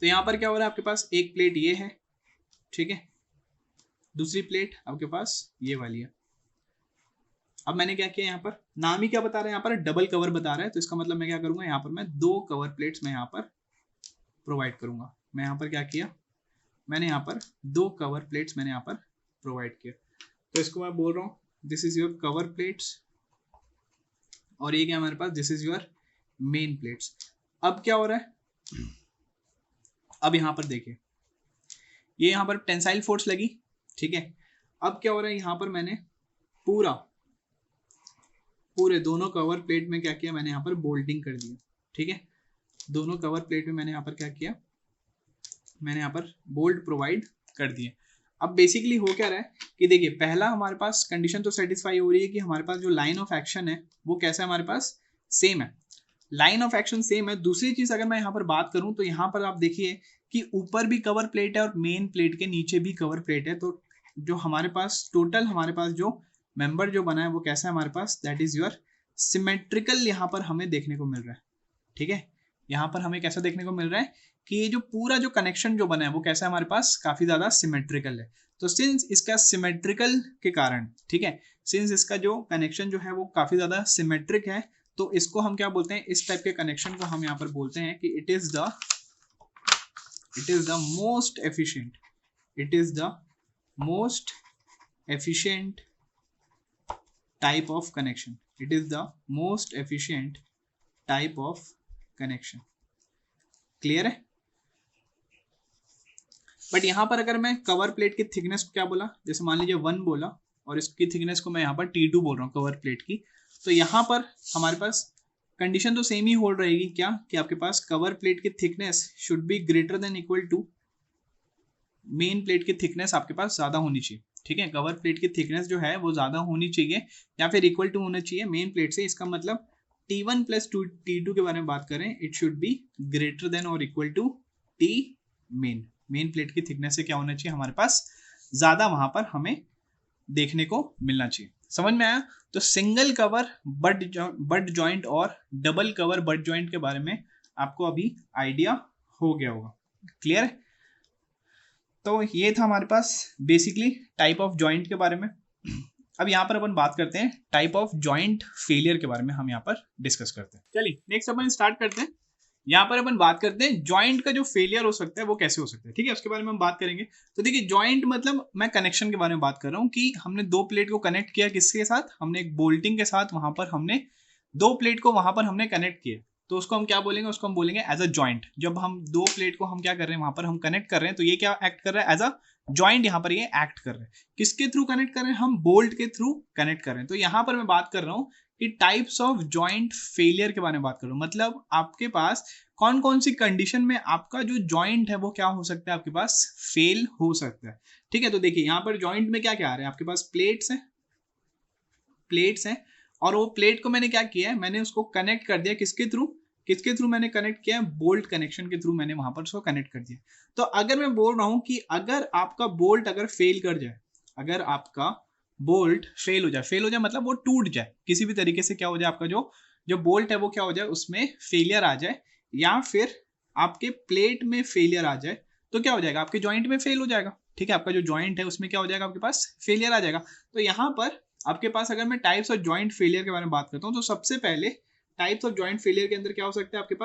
तो यहां पर क्या हो रहा है, आपके पास एक प्लेट ये है, ठीक है, दूसरी प्लेट आपके पास ये वाली है। अब मैंने क्या किया, यहाँ पर नाम ही क्या बता रहा है, यहाँ पर डबल कवर बता रहा है, तो इसका मतलब मैं क्या करूंगा, यहाँ पर मैं 2 कवर प्लेट्स मैं यहाँ पर प्रोवाइड करूंगा। मैं यहाँ पर क्या किया, मैंने यहाँ पर 2 कवर प्लेट्स मैंने यहाँ पर प्रोवाइड किया। तो इसको मैं बोल रहा हूँ this is your cover plates, और ये क्या हमारे पास, this is your main plates. अब क्या हो रहा है, अब यहाँ पर देखिए ये यहाँ पर टेंसाइल फोर्स लगी, ठीक है। अब क्या हो रहा है, यहाँ पर मैंने पूरे दोनों कवर प्लेट में क्या किया, मैंने यहाँ पर बोल्टिंग कर दिया। ठीक है, दोनों कवर प्लेट में मैंने यहाँ पर क्या किया, मैंने यहाँ पर बोल्ट प्रोवाइड कर दिए। अब बेसिकली हो क्या रहा है कि देखिए पहला हमारे पास कंडीशन तो सेटिस्फाई हो रही है कि हमारे पास जो लाइन ऑफ एक्शन है वो कैसा है, हमारे पास सेम है, लाइन ऑफ एक्शन सेम है। दूसरी चीज अगर मैं यहाँ पर बात करूं तो यहाँ पर आप देखिए कि ऊपर भी कवर प्लेट है और मेन प्लेट के नीचे भी कवर प्लेट है। तो जो हमारे पास टोटल हमारे पास जो मेंबर जो बना है वो कैसा है हमारे पास, दैट इज योर सिमेट्रिकल यहाँ पर हमें देखने को मिल रहा है। ठीक है, यहाँ पर हमें कैसा देखने को मिल रहा है कि ये जो पूरा जो कनेक्शन जो बना है वो कैसा है हमारे पास, काफी ज्यादा सिमेट्रिकल है। तो सिंस इसका सिमेट्रिकल के कारण, ठीक है, सिंस इसका जो कनेक्शन जो है वो काफी ज्यादा सिमेट्रिक है, तो इसको हम क्या बोलते हैं, इस टाइप के कनेक्शन को हम यहाँ पर बोलते हैं कि it is the most efficient, it is the most efficient type of connection, it is the most efficient type of connection। Clear है? बट यहां पर अगर मैं कवर प्लेट की थिकनेस को क्या बोला, जैसे मान लीजिए 1 बोला और इसकी थिकनेस को मैं यहाँ पर T2 बोल रहा हूँ कवर प्लेट की, तो यहाँ पर हमारे पास कंडीशन तो सेम ही होल्ड रहेगी क्या, कि आपके पास कवर प्लेट की thickness should be greater than equal to main plate की थिकनेस आपके पास ज्यादा होनी चाहिए। ठीक है, कवर प्लेट की थिकनेस जो है वो ज्यादा होनी चाहिए या फिर इक्वल टू होना चाहिए मेन प्लेट से। इसका मतलब T1 प्लस T2 के बारे में बात करें, it should be greater than और equal to T main. Main plate की थिकनेस से क्या होना चाहिए, हमारे पास ज्यादा वहां पर हमें देखने को मिलना चाहिए। समझ में आया? तो सिंगल कवर बट जॉइंट और डबल कवर बट जॉइंट के बारे में आपको अभी आइडिया हो गया होगा। क्लियर है? तो ये था हमारे पास बेसिकली टाइप ऑफ जॉइंट के बारे में। अब यहाँ पर अपन बात करते हैं टाइप ऑफ जॉइंट फेलियर के बारे में, हम यहाँ पर डिस्कस करते हैं। चलिए नेक्स्ट अपन स्टार्ट करते हैं। यहाँ पर अपन बात करते हैं जॉइंट का जो फेलियर हो सकता है वो कैसे हो सकता है। ठीक है, उसके बारे में हम बात करेंगे। तो देखिए जॉइंट मतलब मैं कनेक्शन के बारे में बात कर रहा हूँ कि हमने दो प्लेट को कनेक्ट किया, किसके साथ, हमने एक बोल्टिंग के साथ, वहां पर हमने दो प्लेट को वहां पर हमने कनेक्ट किया, तो उसको हम क्या बोलेंगे, उसको हम बोलेंगे एज अ जॉइंट। जब हम दो प्लेट को हम क्या कर रहे हैं, वहां पर हम कनेक्ट कर रहे हैं, तो ये क्या एक्ट कर रहा है, एज अ जॉइंट यहाँ पर ये एक्ट कर रहे हैं। किसके थ्रू कनेक्ट कर रहे हैं, हम बोल्ट के थ्रू कनेक्ट कर रहे हैं। तो यहाँ पर मैं बात कर रहा हूँ कि टाइप्स ऑफ जॉइंट फेलियर के बारे में बात कर रहा हूँ। मतलब आपके पास कौन कौन सी कंडीशन में आपका जो जॉइंट है वो क्या हो सकता है, आपके पास फेल हो सकता है। ठीक है, तो देखिए यहाँ पर जॉइंट में क्या क्या आ रहा है, आपके पास प्लेट्स हैं और वो प्लेट को मैंने क्या किया है, मैंने उसको कनेक्ट कर दिया किसके थ्रू मैंने कनेक्ट किया है, बोल्ट कनेक्शन के थ्रू मैंने वहां पर उसको कनेक्ट कर दिया। तो अगर मैं बोल रहा हूं कि अगर आपका बोल्ट अगर फेल कर जाए, अगर आपका बोल्ट फेल हो जाए मतलब वो टूट जाए किसी भी तरीके से, क्या हो जाए, आपका जो बोल्ट है वो क्या हो जाए, उसमें फेलियर आ जाए, या फिर आपके प्लेट में फेलियर आ जाए, तो क्या हो जाएगा, आपके जॉइंट में फेल हो जाएगा। ठीक है, आपका जो जॉइंट है उसमें क्या हो जाएगा, आपके पास फेलियर आ जाएगा। तो यहाँ पर आपके पास अगर मैं टाइप्स ऑफ जॉइंट फेलियर के बारे में बात करता हूँ, तो सबसे पहले टाइप्स ऑफ जॉइंट फेलियर के अंदर क्या हो सकता है, आपके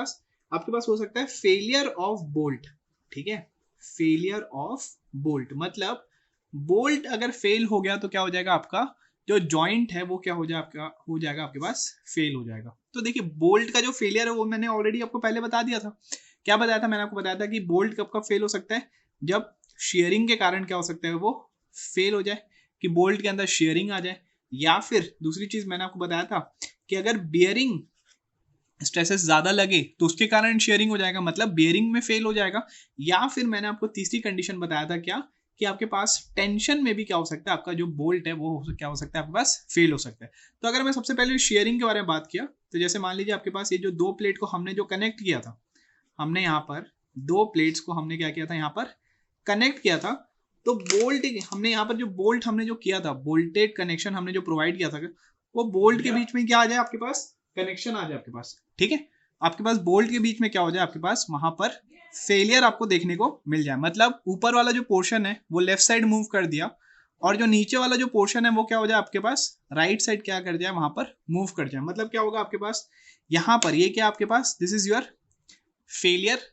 पास हो सकता है फेलियर ऑफ बोल्ट। ठीक है, फेलियर ऑफ बोल्ट मतलब बोल्ट अगर फेल हो गया तो क्या हो जाएगा, आपका जो जॉइंट है वो क्या हो जाएगा आपके पास फेल हो जाएगा। तो देखिए बोल्ट का जो फेलियर है वो मैंने ऑलरेडी आपको पहले बता दिया था। क्या बताया था, मैंने आपको बताया था कि बोल्ट कब फेल हो सकता है, जब शेयरिंग के कारण क्या हो सकता है, वो फेल हो जाए, कि बोल्ट के अंदर शेयरिंग आ जाए, या फिर दूसरी चीज मैंने आपको बताया था कि अगर बियरिंग स्ट्रेसेस ज्यादा लगे तो उसके कारण शेयरिंग हो जाएगा, मतलब बियरिंग में फेल हो जाएगा। या फिर मैंने आपको तीसरी कंडीशन बताया था क्या, कि आपके पास टेंशन में भी क्या हो सकता है, आपका जो बोल्ट है वो क्या हो सकता है, आपके पास फेल हो सकता है। तो अगर मैं सबसे पहले शेयरिंग के बारे में बात किया, तो जैसे मान लीजिए आपके पास ये जो दो प्लेट को हमने जो कनेक्ट किया था, हमने यहाँ पर दो प्लेट्स को हमने क्या किया था, यहाँ पर कनेक्ट किया था, तो बोल्ट हमने यहाँ पर जो बोल्ट हमने जो किया था, बोल्टेड कनेक्शन हमने जो प्रोवाइड किया था, वो बोल्ट के बीच में क्या आ जाए, आपके पास कनेक्शन आ जाए आपके पास। ठीक है, आपके पास बोल्ट के बीच में क्या हो जाए, आपके पास वहां पर फेलियर आपको देखने को मिल जाए। मतलब ऊपर वाला जो पोर्शन है वो लेफ्ट साइड मूव कर दिया, और जो नीचे वाला जो पोर्शन है वो क्या हो जाए, आपके पास राइट साइड क्या कर जाए, वहां पर मूव कर जाए। मतलब क्या होगा आपके पास, यहाँ पर ये क्या आपके पास, this is your failure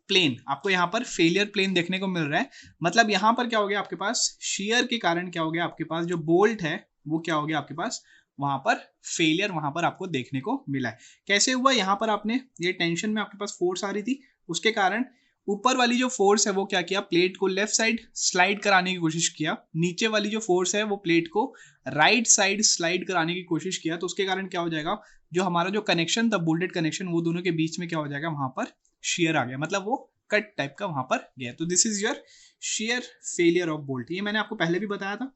plane, आपको यहाँ पर फेलियर प्लेन देखने को मिल रहा है। मतलब यहाँ पर क्या हो गया, आपके पास शियर के कारण क्या हो गया, आपके पास जो बोल्ट है वो क्या हो गया, आपके पास वहां पर फेलियर वहां पर आपको देखने को मिला है। कैसे हुआ, यहाँ पर आपने ये टेंशन में आपके पास फोर्स आ रही थी, उसके कारण ऊपर वाली जो फोर्स है वो क्या किया, प्लेट को लेफ्ट साइड स्लाइड कराने की कोशिश किया, नीचे वाली जो फोर्स है वो प्लेट को राइट साइड स्लाइड कराने की कोशिश किया। तो उसके कारण क्या हो जाएगा, जो हमारा जो कनेक्शन था बोल्टेड कनेक्शन, वो दोनों के बीच में क्या हो जाएगा, वहां पर शेयर आ गया, मतलब वो कट टाइप का वहां पर गया। तो this is your shear failure of bolt, ये मैंने आपको पहले भी बताया था।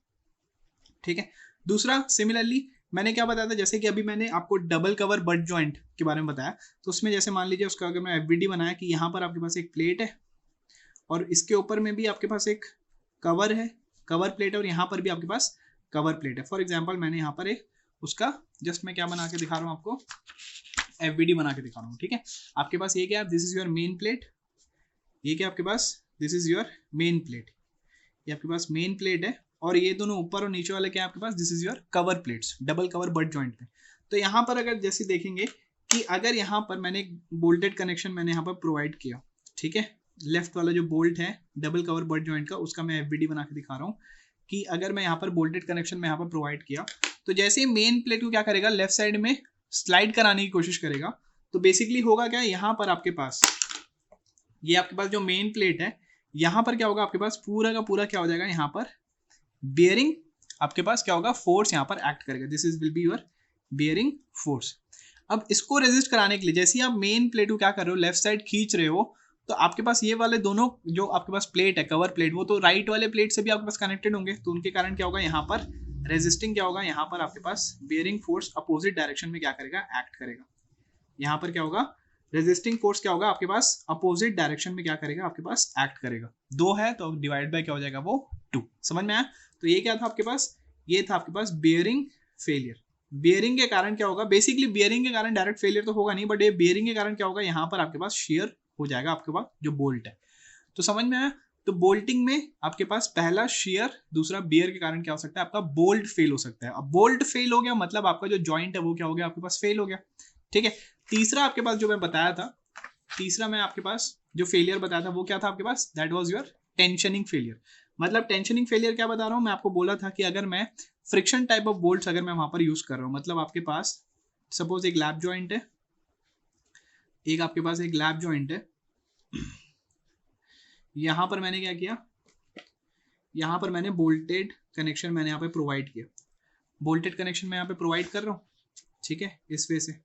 ठीक है, दूसरा सिमिलरली मैंने क्या बताया था, जैसे कि अभी मैंने आपको डबल कवर बट जॉइंट के बारे में बताया, तो उसमें जैसे मान लीजिए उसका अगर मैं एफबीडी बनाया कि यहाँ पर आपके पास एक प्लेट है और इसके ऊपर में भी आपके पास एक कवर है, कवर प्लेट है, और यहाँ पर भी आपके पास कवर प्लेट है। फॉर एग्जाम्पल मैंने यहाँ पर एक उसका जस्ट मैं क्या बना के दिखा रहा हूँ आपको, एफबीडी बना के दिखा रहा हूँ। ठीक है, आपके पास ये क्या है, this is your main plate, ये क्या आपके पास, this is your main plate, ये आपके पास मेन प्लेट है, और ये दोनों ऊपर और नीचे वाले क्या आपके पास, this is your cover plates, double cover butt joint पे। तो यहाँ पर अगर जैसे देखेंगे कि अगर यहाँ पर मैंने एक बोल्टेड कनेक्शन मैंने यहाँ पर प्रोवाइड किया, ठीक है, लेफ्ट वाला जो बोल्ट है डबल कवर बट जॉइंट का, उसका मैं एफबीडी बना के दिखा रहा हूँ कि अगर मैं यहाँ पर बोल्टेड कनेक्शन में यहाँ पर प्रोवाइड किया, तो जैसे ही मेन प्लेट को क्या करेगा, लेफ्ट साइड में स्लाइड कराने की कोशिश करेगा, तो बेसिकली होगा क्या, यहाँ पर आपके पास ये आपके पास जो मेन प्लेट है, यहाँ पर क्या होगा आपके पास पूरा का पूरा क्या हो जाएगा, यहाँ पर बेयरिंग आपके पास क्या होगा, फोर्स यहाँ पर एक्ट करेगा, this is will be your bearing force. अब इसको रेजिस्ट कराने के लिए जैसे ही आप मेन प्लेट को क्या कर रहे हो, लेफ्ट साइड खींच रहे हो, तो आपके पास ये वाले दोनों जो आपके पास प्लेट है, कवर प्लेट, वो तो राइट वाले प्लेट से भी आपके पास कनेक्टेड होंगे, तो उनके कारण क्या होगा, यहाँ पर रेजिस्टिंग क्या होगा, यहाँ पर आपके पास बेयरिंग फोर्स अपोजिट डायरेक्शन में क्या करेगा, एक्ट करेगा। यहाँ पर क्या होगा, रेजिस्टिंग फोर्स क्या होगा आपके पास, अपोजिट डायरेक्शन में क्या करेगा, आपके पास एक्ट करेगा। 2 है तो डिवाइड बाय क्या हो जाएगा, वो 2। समझ में आया। तो ये क्या था आपके पास, ये था आपके पास बेयरिंग फेलियर। बेयरिंग के कारण क्या होगा, बेसिकली बेयरिंग के कारण डायरेक्ट फेलियर तो होगा नहीं, बट ये बेयरिंग के कारण क्या होगा, यहाँ पर आपके पास शेयर हो जाएगा आपके पास जो बोल्ट है। तो समझ में आया। तो बोल्टिंग में आपके पास पहला शेयर, दूसरा बेयर के कारण क्या हो सकता है, आपका बोल्ट फेल हो सकता है। अब बोल्ट फेल हो गया मतलब आपका जो जॉइंट है वो क्या हो गया, आपके पास फेल हो गया, ठीक है। तीसरा आपके पास जो मैं बताया था, तीसरा मैं आपके पास जो फेलियर बताया था वो क्या था आपके पास, that was your tensioning failure. मतलब टेंशनिंग फेलियर क्या बता रहा हूँ मैं आपको, बोला था कि अगर मैं फ्रिक्शन टाइप ऑफ बोल्ट्स अगर मैं वहां पर यूज कर रहा हूँ, मतलब आपके पास सपोज एक लैप जॉइंट है, एक आपके पास एक लैप जॉइंट है, यहां पर मैंने क्या किया, यहां पर मैंने बोल्टेड कनेक्शन मैंने यहाँ पे प्रोवाइड किया, बोल्टेड कनेक्शन मैं यहाँ पे प्रोवाइड कर रहा हूँ, ठीक है, इस वे से।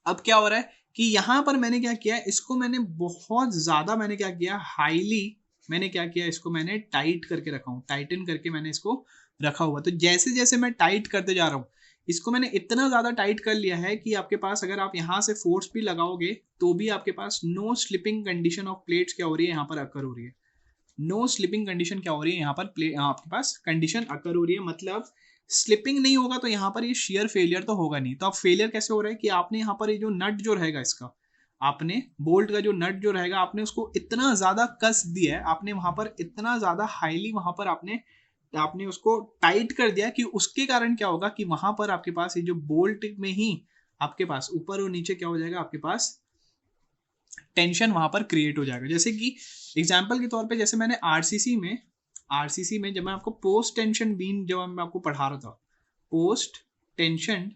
अब क्या हो रहा है कि यहां पर मैंने क्या किया, इसको मैंने बहुत ज्यादा मैंने क्या किया, हाईली मैंने क्या किया, इसको मैंने टाइट करके रखा हूं, टाइटन करके मैंने इसको रखा हुआ। तो जैसे जैसे मैं टाइट करते जा रहा हूं, इसको मैंने इतना ज्यादा टाइट कर लिया है कि आपके पास अगर आप यहां से फोर्स भी लगाओगे तो भी आपके पास no slipping condition of plates क्या हो रही है, यहाँ पर अकर हो रही है। नो स्लिपिंग कंडीशन क्या हो रही है, यहाँ पर आपके पास कंडीशन अकर हो रही है, मतलब स्लिपिंग नहीं होगा तो यहाँ पर ये शेयर फेलियर तो होगा नहीं। तो अब फेलियर कैसे हो रहा है कि आपने यहाँ पर ये जो नट जो रहेगा इसका, आपने बोल्ट का जो नट जो रहेगा आपने उसको इतना ज्यादा कस दिया है, आपने वहां पर इतना ज्यादा हाईली वहां पर आपने आपने उसको टाइट कर दिया कि उसके कारण क्या होगा कि वहां पर आपके पास ये जो बोल्ट में ही आपके पास ऊपर और नीचे क्या हो जाएगा, आपके पास टेंशन वहां पर क्रिएट हो जाएगा। जैसे कि एग्जांपल के तौर पे, जैसे मैंने आरसीसी में जब मैं आपको पोस्ट टेंशन बीम जब मैं आपको पढ़ा रहा था, पोस्ट टेंशन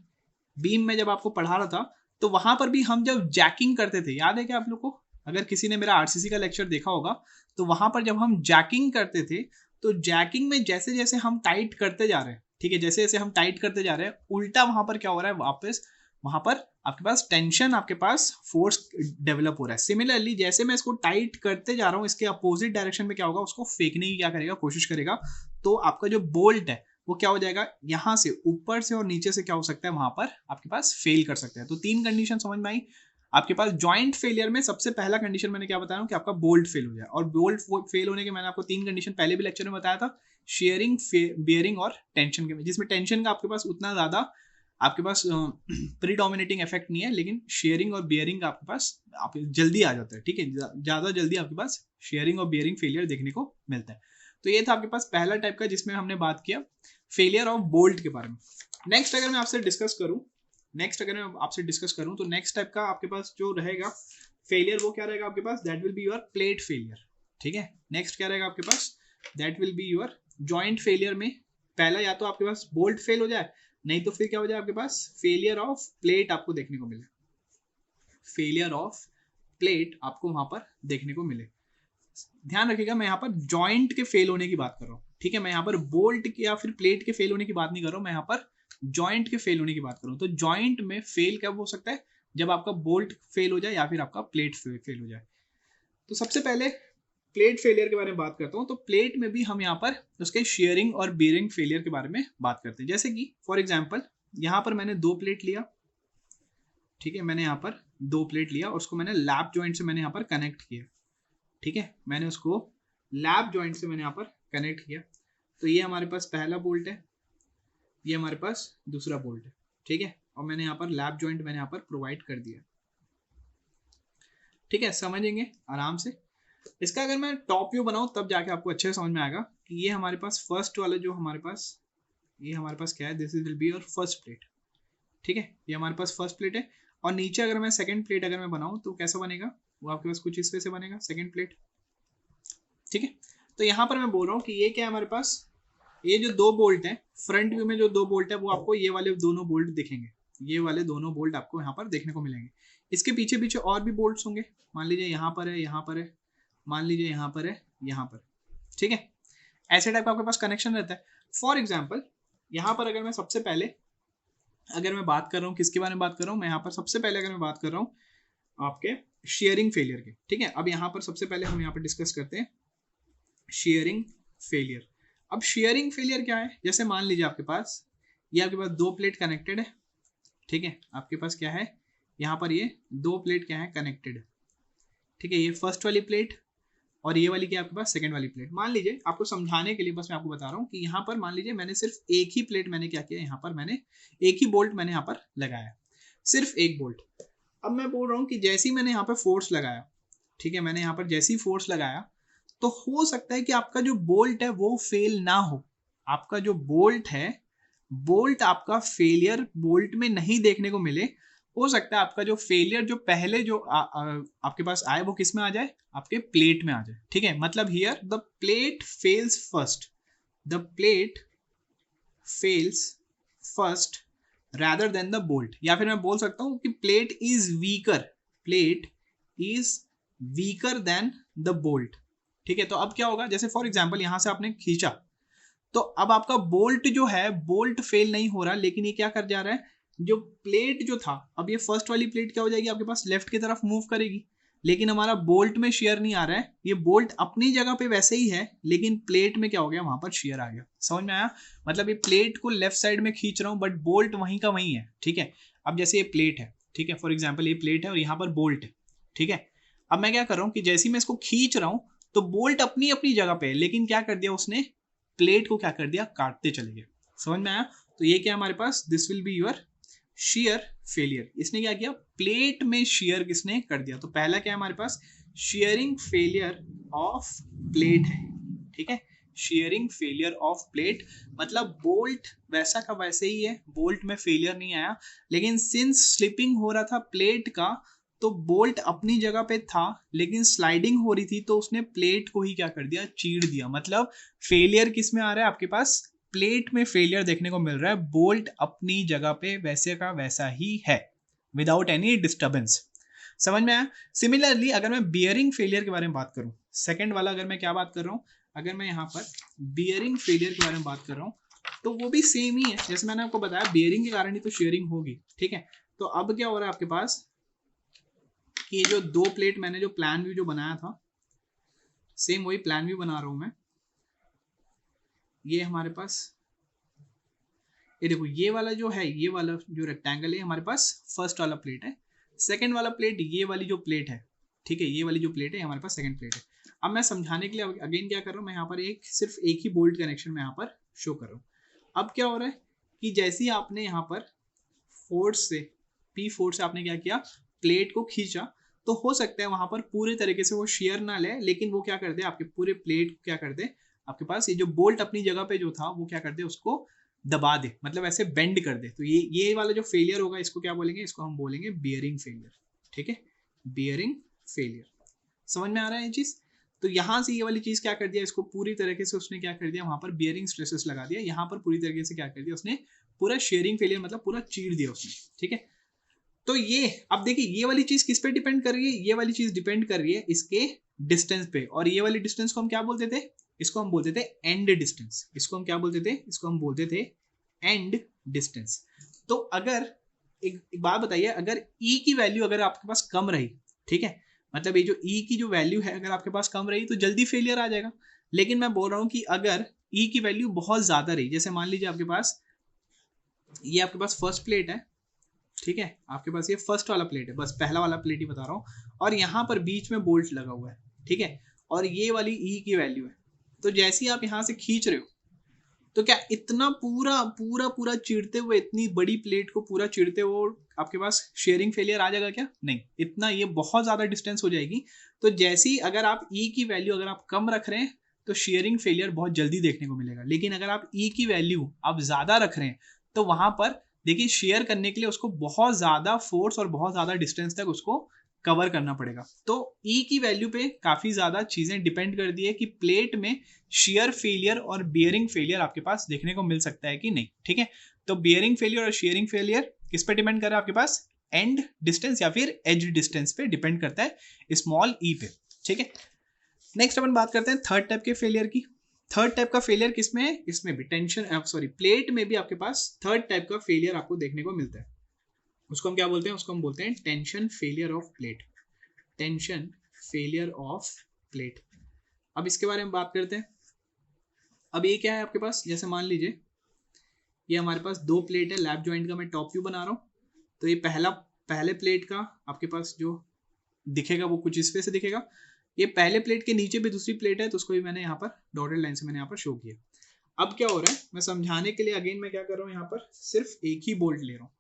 बीम में जब आपको पढ़ा रहा था, तो वहां पर भी हम जब जैकिंग करते थे, याद है क्या आप लोग को, अगर किसी ने मेरा आरसीसी का लेक्चर देखा होगा, तो वहां पर जब हम जैकिंग करते थे, तो जैकिंग में जैसे जैसे हम टाइट करते जा रहे हैं, ठीक है, जैसे जैसे हम टाइट करते जा रहे हैं, उल्टा वहां पर क्या हो रहा है, वापस वहां पर आपके पास टेंशन, आपके पास फोर्स डेवलप हो रहा है। सिमिलरली जैसे मैं इसको टाइट करते जा रहा हूँ, इसके अपोजिट डायरेक्शन में क्या होगा, उसको फेंकने की क्या करेगा, कोशिश करेगा, तो आपका जो बोल्ट है वो क्या हो जाएगा, यहां से ऊपर से और नीचे से क्या हो सकता है, वहां पर आपके पास फेल कर सकता है। तो 3 कंडीशन समझ में आई आपके पास। जॉइंट फेलियर में सबसे पहला कंडीशन मैंने क्या बताया कि आपका बोल्ट फेल हो जाए, और बोल्ट फेल होने के मैंने आपको 3 कंडीशन पहले भी लेक्चर में बताया था, शेयरिंग, बेयरिंग और टेंशन के, जिसमें टेंशन का आपके पास उतना ज्यादा आपके पास प्रीडोमिनेटिंग इफेक्ट नहीं है, लेकिन शेयरिंग और बियरिंग का आपके पास आप जल्दी आ जाता है, ठीक है, ज्यादा जल्दी आपके पास शेयरिंग और बियरिंग फेलियर देखने को मिलता है। तो ये था आपके पास पहला टाइप का जिसमें हमने बात किया फेलियर ऑफ बोल्ट के बारे में। नेक्स्ट अगर मैं आपसे डिस्कस करूं तो नेक्स्ट टाइप का आपके पास जो रहेगा फेलियर, वो क्या रहेगा आपके पास, that will be your plate failure, ठीक है। नेक्स्ट क्या रहेगा आपके पास, that will be your joint failure में पहला या तो आपके पास बोल्ट फेल हो जाए, नहीं तो फिर क्या हो जाए आपके पास फेलियर ऑफ प्लेट आपको देखने को मिले, फेलियर ऑफ प्लेट आपको वहां पर देखने को मिले। ध्यान रखिएगा मैं यहाँ पर जॉइंट के फेल होने की बात कर रहा हूँ, ठीक है, मैं यहाँ पर बोल्ट या फिर प्लेट के फेल होने की बात नहीं कर रहा हूँ, मैं यहाँ पर जॉइंट के फेल होने की बात कर रहा हूँ। तो जॉइंट में फेल कब हो सकता है, जब आपका बोल्ट फेल हो जाए या फिर आपका प्लेट फेल हो जाए। तो सबसे पहले प्लेट फेलियर के बारे में बात करता हूँ। तो प्लेट में भी हम यहाँ पर उसके शेयरिंग और बेयरिंग फेलियर के बारे में बात करते हैं। जैसे कि फॉर एग्जांपल यहाँ पर मैंने 2 प्लेट लिया, ठीक है, मैंने यहाँ पर 2 प्लेट लिया और उसको मैंने लैप जॉइंट से मैंने यहाँ पर कनेक्ट किया, ठीक है, मैंने उसको लैप जॉइंट से मैंने यहाँ पर कनेक्ट किया। तो ये हमारे पास पहला बोल्ट है, ये हमारे पास दूसरा बोल्ट है, ठीक है, और मैंने यहाँ पर लैप जॉइंट मैंने यहाँ पर प्रोवाइड कर दिया। ठीक है, समझेंगे आराम से। इसका अगर मैं टॉप व्यू बनाऊं तब जाके आपको अच्छे से समझ में आएगा कि ये हमारे पास फर्स्ट वाला जो हमारे पास, ये हमारे पास क्या है, this will be your first plate. ठीक है, ये हमारे पास फर्स्ट प्लेट है। और नीचे अगर मैं सेकंड प्लेट अगर मैं बनाऊं तो कैसा बनेगा, वो आपके पास कुछ इस तरह से बनेगा सेकंड प्लेट। ठीक है, तो यहाँ पर मैं बोल रहा हूँ कि ये क्या है हमारे पास, ये जो दो बोल्ट है फ्रंट व्यू में, जो दो बोल्ट है वो आपको ये वाले दोनों बोल्ट दिखेंगे, ये वाले दोनों बोल्ट आपको यहाँ पर देखने को मिलेंगे। इसके पीछे पीछे और भी बोल्ट्स होंगे, मान लीजिए यहाँ पर है, यहाँ पर है, मान लीजिए यहाँ पर है, यहाँ पर। ठीक है, ऐसे टाइप का आपके पास कनेक्शन रहता है। फॉर एग्जाम्पल यहाँ पर अगर मैं सबसे पहले अगर मैं बात कर रहा हूँ, किसके बारे में बात कर रहा हूँ मैं यहाँ पर, सबसे पहले अगर मैं बात कर रहा हूँ आपके शेयरिंग फेलियर के। ठीक है, अब यहाँ पर सबसे पहले हम यहाँ पर डिस्कस करते हैं शेयरिंग फेलियर। अब शेयरिंग फेलियर क्या है, जैसे मान लीजिए आपके पास ये आपके पास दो प्लेट कनेक्टेड है। ठीक है, आपके पास क्या है यहाँ पर, ये दो प्लेट क्या है कनेक्टेड है। ठीक है, ये फर्स्ट वाली प्लेट और ये वाली क्या आपके पास सेकंड वाली प्लेट। मान लीजिए आपको समझाने के लिए बस मैं आपको बता रहा हूँ कि यहाँ पर मान लीजिए मैंने सिर्फ एक ही प्लेट मैंने क्या किया, यहाँ पर मैंने एक ही बोल्ट मैंने यहाँ पर लगाया, सिर्फ एक बोल्ट। अब मैं बोल रहा हूँ कि जैसे ही मैंने यहाँ पर फोर्स लगाया, ठीक है, मैंने यहाँ पर जैसे ही फोर्स लगाया तो हो सकता है कि आपका जो बोल्ट है वो फेल ना हो। आपका जो बोल्ट है, बोल्ट आपका फेलियर बोल्ट में नहीं देखने को मिले। हो सकता है आपका जो फेलियर जो पहले जो आपके पास आए वो किस में आ जाए, आपके प्लेट में आ जाए। ठीक है, मतलब here the plate fails first, the plate fails first rather than the bolt। या फिर मैं बोल सकता हूँ कि plate is weaker, plate is weaker then the bolt. ठीक है, तो अब क्या होगा, जैसे फॉर एग्जांपल यहां से आपने खींचा तो अब आपका बोल्ट जो है, बोल्ट फेल नहीं हो रहा, लेकिन ये क्या कर जा रहा है, जो प्लेट जो था, अब ये फर्स्ट वाली प्लेट क्या हो जाएगी आपके पास लेफ्ट की तरफ मूव करेगी, लेकिन हमारा बोल्ट में शेयर नहीं आ रहा है। ये बोल्ट अपनी जगह पे वैसे ही है, लेकिन प्लेट में क्या हो गया, वहां पर शेयर आ गया। समझ में आया, मतलब ये प्लेट को लेफ्ट साइड में खींच रहा हूँ बट बोल्ट वहीं का वहीं है। ठीक है, अब जैसे ये प्लेट है, ठीक है, फॉर एग्जाम्पल ये प्लेट है और यहाँ पर बोल्ट है। ठीक है, अब मैं क्या कर रहा हूँ कि जैसे ही मैं इसको खींच रहा हूँ तो बोल्ट अपनी अपनी जगह पे है, लेकिन क्या कर दिया उसने, प्लेट को क्या कर दिया, काटते चले गए। समझ में आया, तो ये क्या हमारे पास, this will be your shear failure. इसने क्या किया, प्लेट में शेयर किसने कर दिया। तो पहला क्या है हमारे पास, शेयरिंग फेलियर ऑफ प्लेट है। ठीक है, शेयरिंग फेलियर ऑफ प्लेट, मतलब बोल्ट वैसा का वैसे ही है, बोल्ट में फेलियर नहीं आया, लेकिन सिंस स्लिपिंग हो रहा था प्लेट का तो बोल्ट अपनी जगह पे था, लेकिन स्लाइडिंग हो रही थी तो उसने प्लेट को ही क्या कर दिया, चीड़ दिया। मतलब फेलियर किस में आ रहा है आपके पास, प्लेट में फेलियर देखने को मिल रहा है, बोल्ट अपनी जगह पे वैसे का वैसा ही है विदाउट एनी डिस्टर्बेंस। समझ में आया। सिमिलरली अगर मैं बियरिंग फेलियर के बारे में बात करूं, सेकंड वाला अगर मैं क्या बात कर रहा हूं, अगर मैं यहाँ पर बियरिंग फेलियर के बारे में बात कर रहा हूँ तो वो भी सेम ही है, जैसे मैंने आपको बताया बियरिंग के कारण ही तो शेयरिंग होगी। ठीक है, तो अब क्या हो रहा है आपके पास कि ये जो दो प्लेट मैंने जो प्लान व्यू जो बनाया था, सेम वही प्लान व्यू बना रहा हूं मैं। ये हमारे पास, ये देखो ये वाला जो है, ये वाला जो रेक्टेंगल है हमारे पास फर्स्ट वाला प्लेट है, सेकंड वाला प्लेट ये वाली जो प्लेट है, ठीक है, ये वाली जो प्लेट है हमारे पास सेकंड प्लेट है। अब मैं समझाने के लिए अगेन क्या कर रहा हूँ, मैं यहाँ पर सिर्फ एक ही बोल्ट कनेक्शन में यहाँ पर शो कर रहा हूँ। अब क्या हो रहा है कि जैसे ही आपने यहाँ पर फोर्स से, पी फोर्स से आपने क्या किया, प्लेट को खींचा, तो हो सकता है वहां पर पूरे तरीके से वो शेयर ना ले, लेकिन वो क्या कर दे, आपके पूरे प्लेट क्या कर दे, आपके पास ये जो बोल्ट अपनी जगह पे जो था वो क्या कर दे, उसको दबा दे, मतलब ऐसे बेंड कर दे। तो ये वाला जो फेलियर होगा इसको क्या बोलेंगे, इसको हम बोलेंगे बियरिंग फेलियर। ठीक है, बियरिंग फेलियर। समझ में आ रहा है ये चीज। तो यहाँ से ये वाली चीज क्या कर दिया, इसको पूरी तरीके से उसने क्या कर दिया, वहां पर बियरिंग स्ट्रेसेस लगा दिया, यहाँ पर पूरी तरीके से क्या कर दिया उसने, पूरा शेयरिंग फेलियर मतलब पूरा चीर दिया उसने। ठीक है, तो ये अब देखिए ये वाली चीज किस पे डिपेंड कर रही है, ये वाली चीज डिपेंड कर रही है इसके डिस्टेंस पे, और ये वाली डिस्टेंस को हम क्या बोलते थे, इसको हम बोलते थे एंड डिस्टेंस। इसको हम क्या बोलते थे, इसको हम बोलते थे एंड डिस्टेंस। तो अगर एक बात बताइए, अगर ई की वैल्यू अगर आपके पास कम रही, ठीक है, मतलब ये जो ई की जो वैल्यू है अगर आपके पास कम रही तो जल्दी फेलियर आ जाएगा। लेकिन मैं बोल रहा हूं कि अगर ई की वैल्यू बहुत ज्यादा रही, जैसे मान लीजिए आपके पास ये आपके पास फर्स्ट प्लेट है, ठीक है, आपके पास ये फर्स्ट वाला प्लेट है, बस पहला वाला प्लेट ही बता रहा हूँ, और यहाँ पर बीच में बोल्ट लगा हुआ है, ठीक है, और ये वाली ई की वैल्यू है। तो जैसे ही आप यहाँ से खींच रहे हो तो क्या इतना पूरा पूरा पूरा चीरते हुए, इतनी बड़ी प्लेट को पूरा चीरते हुए आपके पास शेयरिंग फेलियर आ जाएगा क्या? नहीं, इतना ये बहुत ज़्यादा डिस्टेंस हो जाएगी। तो जैसी अगर आप ई की वैल्यू अगर आप कम रख रहे हैं तो शेयरिंग फेलियर बहुत जल्दी देखने को मिलेगा। लेकिन अगर आप ई की वैल्यू आप ज़्यादा रख रहे हैं तो वहाँ पर देखिए शेयर करने के लिए उसको बहुत ज़्यादा फोर्स और बहुत ज़्यादा डिस्टेंस तक उसको कवर करना पड़ेगा। तो ई की वैल्यू पे काफ़ी ज़्यादा चीज़ें डिपेंड करती है कि प्लेट में शेयर फेलियर और बियरिंग फेलियर आपके पास देखने को मिल सकता है कि नहीं। ठीक है, तो बियरिंग फेलियर और शेयरिंग फेलियर किस पे डिपेंड कर रहा है आपके पास? एंड डिस्टेंस या फिर एज डिस्टेंस पे डिपेंड करता है स्मॉल ई पे। ठीक है, नेक्स्ट अपन बात करते हैं थर्ड टाइप के फेलियर की। थर्ड टाइप का फेलियर किसमें है? इसमें भी प्लेट में भी आपके पास थर्ड टाइप का फेलियर आपको देखने को मिलता है। उसको हम क्या बोलते हैं? उसको हम बोलते हैं tension failure of plate. Tension failure of plate. अब इसके बारे में बात करते हैं। अब ये क्या है आपके पास? जैसे मान लीजिए ये हमारे पास दो प्लेट है, लैप जॉइंट का मैं टॉप व्यू बना रहा हूँ। तो ये पहले प्लेट का आपके पास जो दिखेगा वो कुछ इस पे से दिखेगा। ये पहले प्लेट के नीचे भी दूसरी प्लेट है, तो उसको भी मैंने यहाँ पर डॉटेड लाइन से मैंने यहाँ पर शो किया। अब क्या हो रहा है, मैं समझाने के लिए अगेन मैं क्या कर रहा हूँ, यहाँ पर सिर्फ एक ही बोल्ट ले रहा हूँ।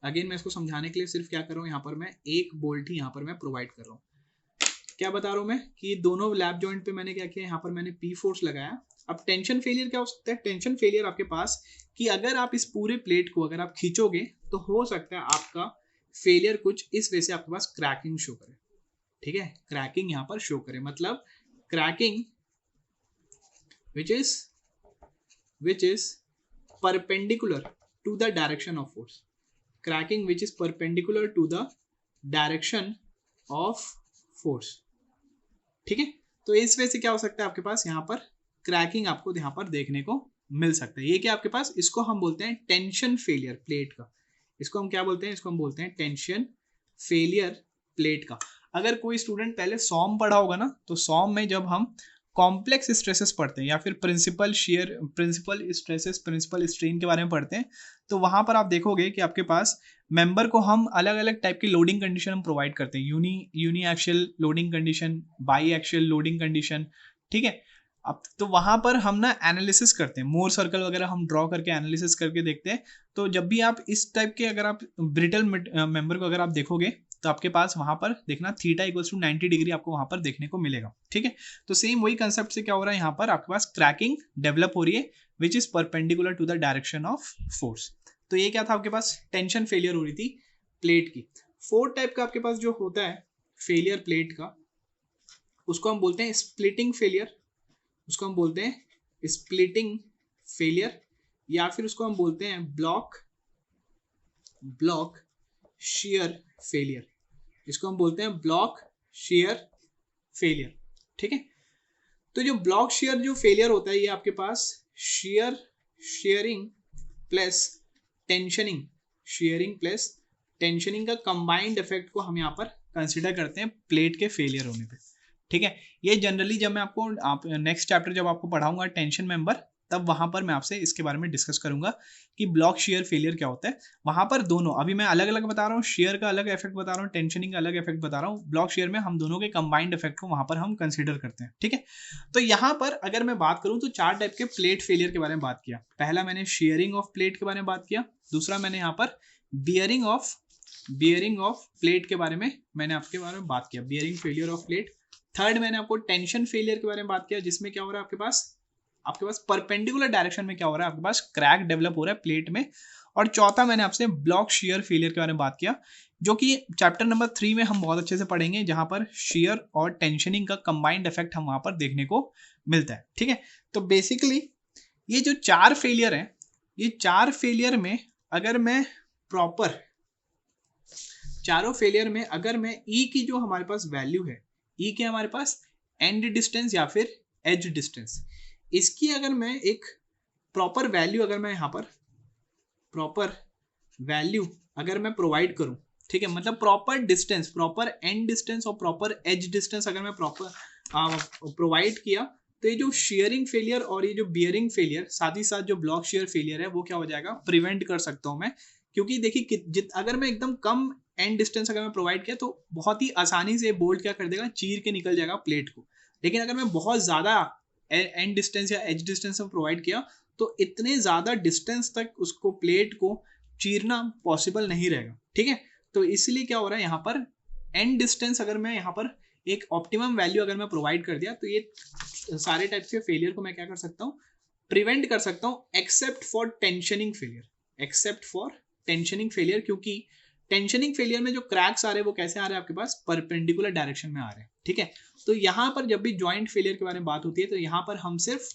अगेन मैं इसको समझाने के लिए सिर्फ क्या कर रहा हूँ, यहाँ पर मैं एक बोल्ट ही यहाँ पर मैं प्रोवाइड कर रहा हूँ। क्या बता रहा हूँ मैं कि दोनों लैप जॉइंट पे मैंने क्या किया, यहाँ पर मैंने पी फोर्स लगाया। अब टेंशन फेलियर क्या हो सकता है? टेंशन फेलियर आपके पास कि अगर आप इस पूरे प्लेट को अगर आप खींचोगे तो हो सकता है आपका फेलियर कुछ इस वजह से आपके पास क्रैकिंग शो करे। ठीक है, क्रैकिंग यहाँ पर शो करे, मतलब cracking which is perpendicular to the direction of force. Cracking which is perpendicular to the direction of force. ठीक है, तो इस वजह से क्या हो सकता है आपके पास यहाँ पर क्रैकिंग आपको यहाँ पर देखने को मिल सकता है। ये क्या आपके पास, इसको हम बोलते हैं टेंशन फेलियर प्लेट का। इसको हम क्या बोलते हैं? इसको हम बोलते हैं टेंशन फेलियर प्लेट का। अगर कोई स्टूडेंट पहले सॉम पढ़ा होगा ना, तो सॉम में जब हम कॉम्प्लेक्स स्ट्रेसेस पढ़ते हैं या फिर principal shear, principal stresses, principal strain के बारे में पढ़ते हैं, तो वहाँ पर आप देखोगे कि आपके पास मेंबर को हम अलग अलग टाइप की लोडिंग कंडीशन हम प्रोवाइड करते हैं। Uniaxial loading condition, biaxial loading condition. ठीक है, अब तो वहाँ पर हम ना एनालिसिस करते हैं, मोर सर्कल वगैरह हम ड्रॉ करके एनालिसिस करके देखते हैं। तो जब भी आप इस टाइप के अगर आप ब्रिटल मेंबर को अगर आप देखोगे तो आपके पास वहाँ पर देखना थीटा इक्वल्स टू 90 डिग्री आपको वहाँ पर देखने को मिलेगा। ठीक है, तो सेम वही कंसेप्ट से क्या हो रहा है, यहाँ पर आपके पास क्रैकिंग डेवलप हो रही है which is perpendicular to the direction of force. तो ये क्या था आपके पास? टेंशन फेलियर हो रही थी प्लेट की। फोर्थ टाइप का आपके पास जो होता है फेलियर प्लेट का, उसको हम बोलते हैं स्प्लिटिंग फेलियर। उसको हम बोलते हैं स्प्लिटिंग फेलियर, या फिर उसको हम बोलते हैं ब्लॉक शेयर फेलियर। इसको हम बोलते हैं ब्लॉक शेयर फेलियर। ठीक है, तो जो ब्लॉक शेयर जो फेलियर होता है, ये आपके पास शेयरिंग प्लस टेंशनिंग का कंबाइंड इफेक्ट को हम यहाँ पर कंसिडर करते हैं प्लेट के फेलियर होने पे। ठीक है, ये जनरली जब मैं आपको नेक्स्ट चैप्टर जब आपको पढ़ाऊंगा टेंशन मेंबर, तब वहां पर मैं आपसे इसके बारे में डिस्कस करूंगा कि ब्लॉक शेयर फेलियर क्या होता है। वहां पर दोनों अभी मैं अलग अलग बता रहा हूँ, शेयर का अलग इफेक्ट बता रहा हूँ, टेंशनिंग का अलग इफेक्ट बता रहा हूँ। ब्लॉक शेयर में हम दोनों के कंबाइंड इफेक्ट को वहां पर हम कंसिडर करते हैं। ठीक है, तो यहाँ पर अगर मैं बात करूँ तो चार टाइप के प्लेट फेलियर के बारे में बात किया। पहला मैंने शेयरिंग ऑफ प्लेट के बारे में बात किया, दूसरा मैंने यहाँ पर बियरिंग ऑफ प्लेट के बारे में मैंने आपके बारे में बात किया, bearing failure of plate. Third मैंने आपको टेंशन फेलियर के बारे में बात किया, जिसमें क्या हो रहा है आपके पास परपेंडिकुलर डायरेक्शन में क्या हो रहा है, आपके पास क्रैक डेवलप हो रहा है प्लेट में। और चौथा मैंने आपसे ब्लॉक शेयर फेलियर के बारे में बात किया, जो कि चैप्टर नंबर 3 में हम बहुत अच्छे से पढ़ेंगे, जहां पर शेयर और टेंशनिंग का कंबाइंड इफेक्ट हम वहां पर देखने को मिलता है। ठीक है, तो बेसिकली ये जो चार फेलियर है, ये चार फेलियर में अगर मैं प्रॉपर चारों फेलियर में अगर मैं ई की जो हमारे पास वैल्यू है, ई के हमारे पास एंड डिस्टेंस या फिर एज डिस्टेंस, इसकी अगर मैं एक प्रॉपर वैल्यू अगर मैं यहाँ पर प्रॉपर वैल्यू अगर मैं प्रोवाइड करूँ, ठीक है, मतलब proper distance, proper and distance और प्रॉपर एज डिस्टेंस अगर मैं प्रॉपर प्रोवाइड किया, तो ये जो शेयरिंग फेलियर और ये जो बियरिंग फेलियर, साथ ही साथ जो ब्लॉक शेयर फेलियर है, वो क्या हो जाएगा, प्रिवेंट कर सकता हूँ मैं। क्योंकि देखिए अगर मैं एकदम कम एंड डिस्टेंस अगर मैं प्रोवाइड किया तो बहुत ही आसानी से बोल्ट क्या कर देगा, चीर के निकल जाएगा प्लेट को। लेकिन अगर मैं बहुत ज़्यादा एंड डिस्टेंस या एज डिस्टेंस में प्रोवाइड किया तो इतने ज़्यादा डिस्टेंस तक उसको प्लेट को चीरना पॉसिबल नहीं रहेगा, ठीक है। तो इसलिए क्या हो रहा है यहाँ पर, एंड डिस्टेंस अगर मैं यहाँ पर एक ऑप्टिमम वैल्यू अगर मैं प्रोवाइड कर दिया तो ये सारे टाइप्स के फेलियर को मैं क्या कर सकता हूँ, प्रिवेंट कर सकता हूँ, except for tensioning failure, except for tensioning failure, क्योंकि टेंशनिंग फेलियर में जो क्रैक्स आ रहे हैं वो कैसे आ रहे हैं आपके पास, परपेंडिकुलर डायरेक्शन में आ रहे हैं, ठीक है। तो यहाँ पर जब भी जॉइंट फेलियर के बारे में बात होती है तो यहाँ पर हम सिर्फ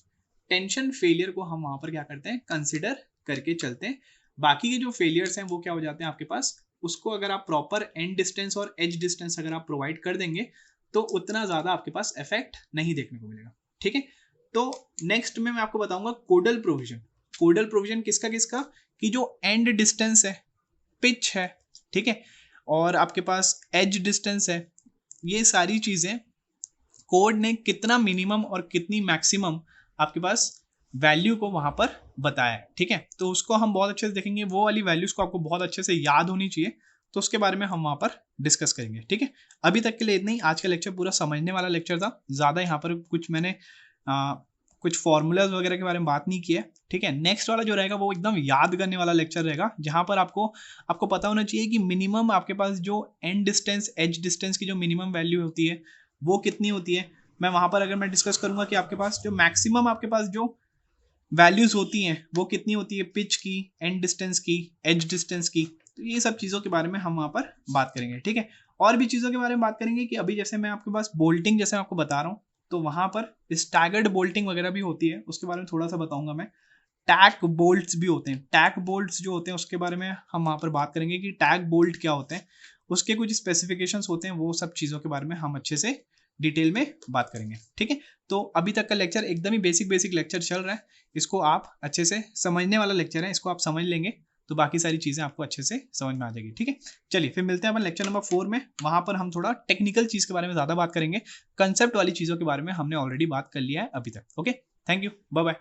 टेंशन फेलियर को हम वहां पर क्या करते हैं, कंसिडर करके चलते हैं। बाकी के जो फेलियर्स हैं वो क्या हो जाते हैं आपके पास, उसको अगर आप प्रॉपर एंड डिस्टेंस और एज डिस्टेंस अगर आप प्रोवाइड कर देंगे तो उतना ज्यादा आपके पास इफेक्ट नहीं देखने को मिलेगा, ठीक है। तो नेक्स्ट में मैं आपको बताऊंगा कोडल प्रोविजन। कोडल प्रोविजन किसका किसका, कि जो एंड डिस्टेंस है, पिच है, ठीक है, और आपके पास एज डिस्टेंस है, ये सारी चीजें कोड ने कितना मिनिमम और कितनी मैक्सिमम आपके पास वैल्यू को वहां पर बताया है, ठीक है। तो उसको हम बहुत अच्छे से देखेंगे, वो वाली वैल्यूज को आपको बहुत अच्छे से याद होनी चाहिए, तो उसके बारे में हम वहां पर डिस्कस करेंगे, ठीक है। अभी तक के लिए इतना ही, आज का लेक्चर पूरा समझने वाला लेक्चर था, ज़्यादा यहाँ पर कुछ मैंने कुछ फॉर्मूलाज वगैरह के बारे में बात नहीं की है, ठीक है। नेक्स्ट वाला जो रहेगा वो एकदम याद करने वाला लेक्चर रहेगा, जहाँ पर आपको पता होना चाहिए कि मिनिमम आपके पास जो एंड डिस्टेंस एज डिस्टेंस की जो मिनिमम वैल्यू होती है वो कितनी होती है। मैं वहाँ पर अगर मैं डिस्कस करूँगा कि आपके पास जो मैक्सिमम आपके पास जो वैल्यूज होती हैं वो कितनी होती है, पिच की, एंड डिस्टेंस की, एज डिस्टेंस की, तो ये सब चीज़ों के बारे में हम वहाँ पर बात करेंगे, ठीक है। और भी चीज़ों के बारे में बात करेंगे कि अभी जैसे मैं आपके पास बोल्टिंग जैसे आपको बता रहा हूँ, तो वहाँ पर स्टैगर्ड बोल्टिंग वगैरह भी होती है, उसके बारे में थोड़ा सा बताऊंगा मैं। टैक बोल्ट्स भी होते हैं, टैक बोल्ट्स जो होते हैं उसके बारे में हम वहाँ पर बात करेंगे कि टैक बोल्ट क्या होते हैं, उसके कुछ स्पेसिफिकेशंस होते हैं, वो सब चीज़ों के बारे में हम अच्छे से डिटेल में बात करेंगे, ठीक है। तो अभी तक का लेक्चर एकदम ही बेसिक लेक्चर चल रहा है, इसको आप अच्छे से समझने वाला लेक्चर है, इसको आप समझ लेंगे तो बाकी सारी चीज़ें आपको अच्छे से समझ में आ जाएगी, ठीक है। चलिए फिर मिलते हैं अपन लेक्चर नंबर 4 में, वहाँ पर हम थोड़ा टेक्निकल चीज़ के बारे में ज़्यादा बात करेंगे, कंसेप्ट वाली चीज़ों के बारे में हमने ऑलरेडी बात कर लिया है अभी तक। Okay, thank you, bye bye.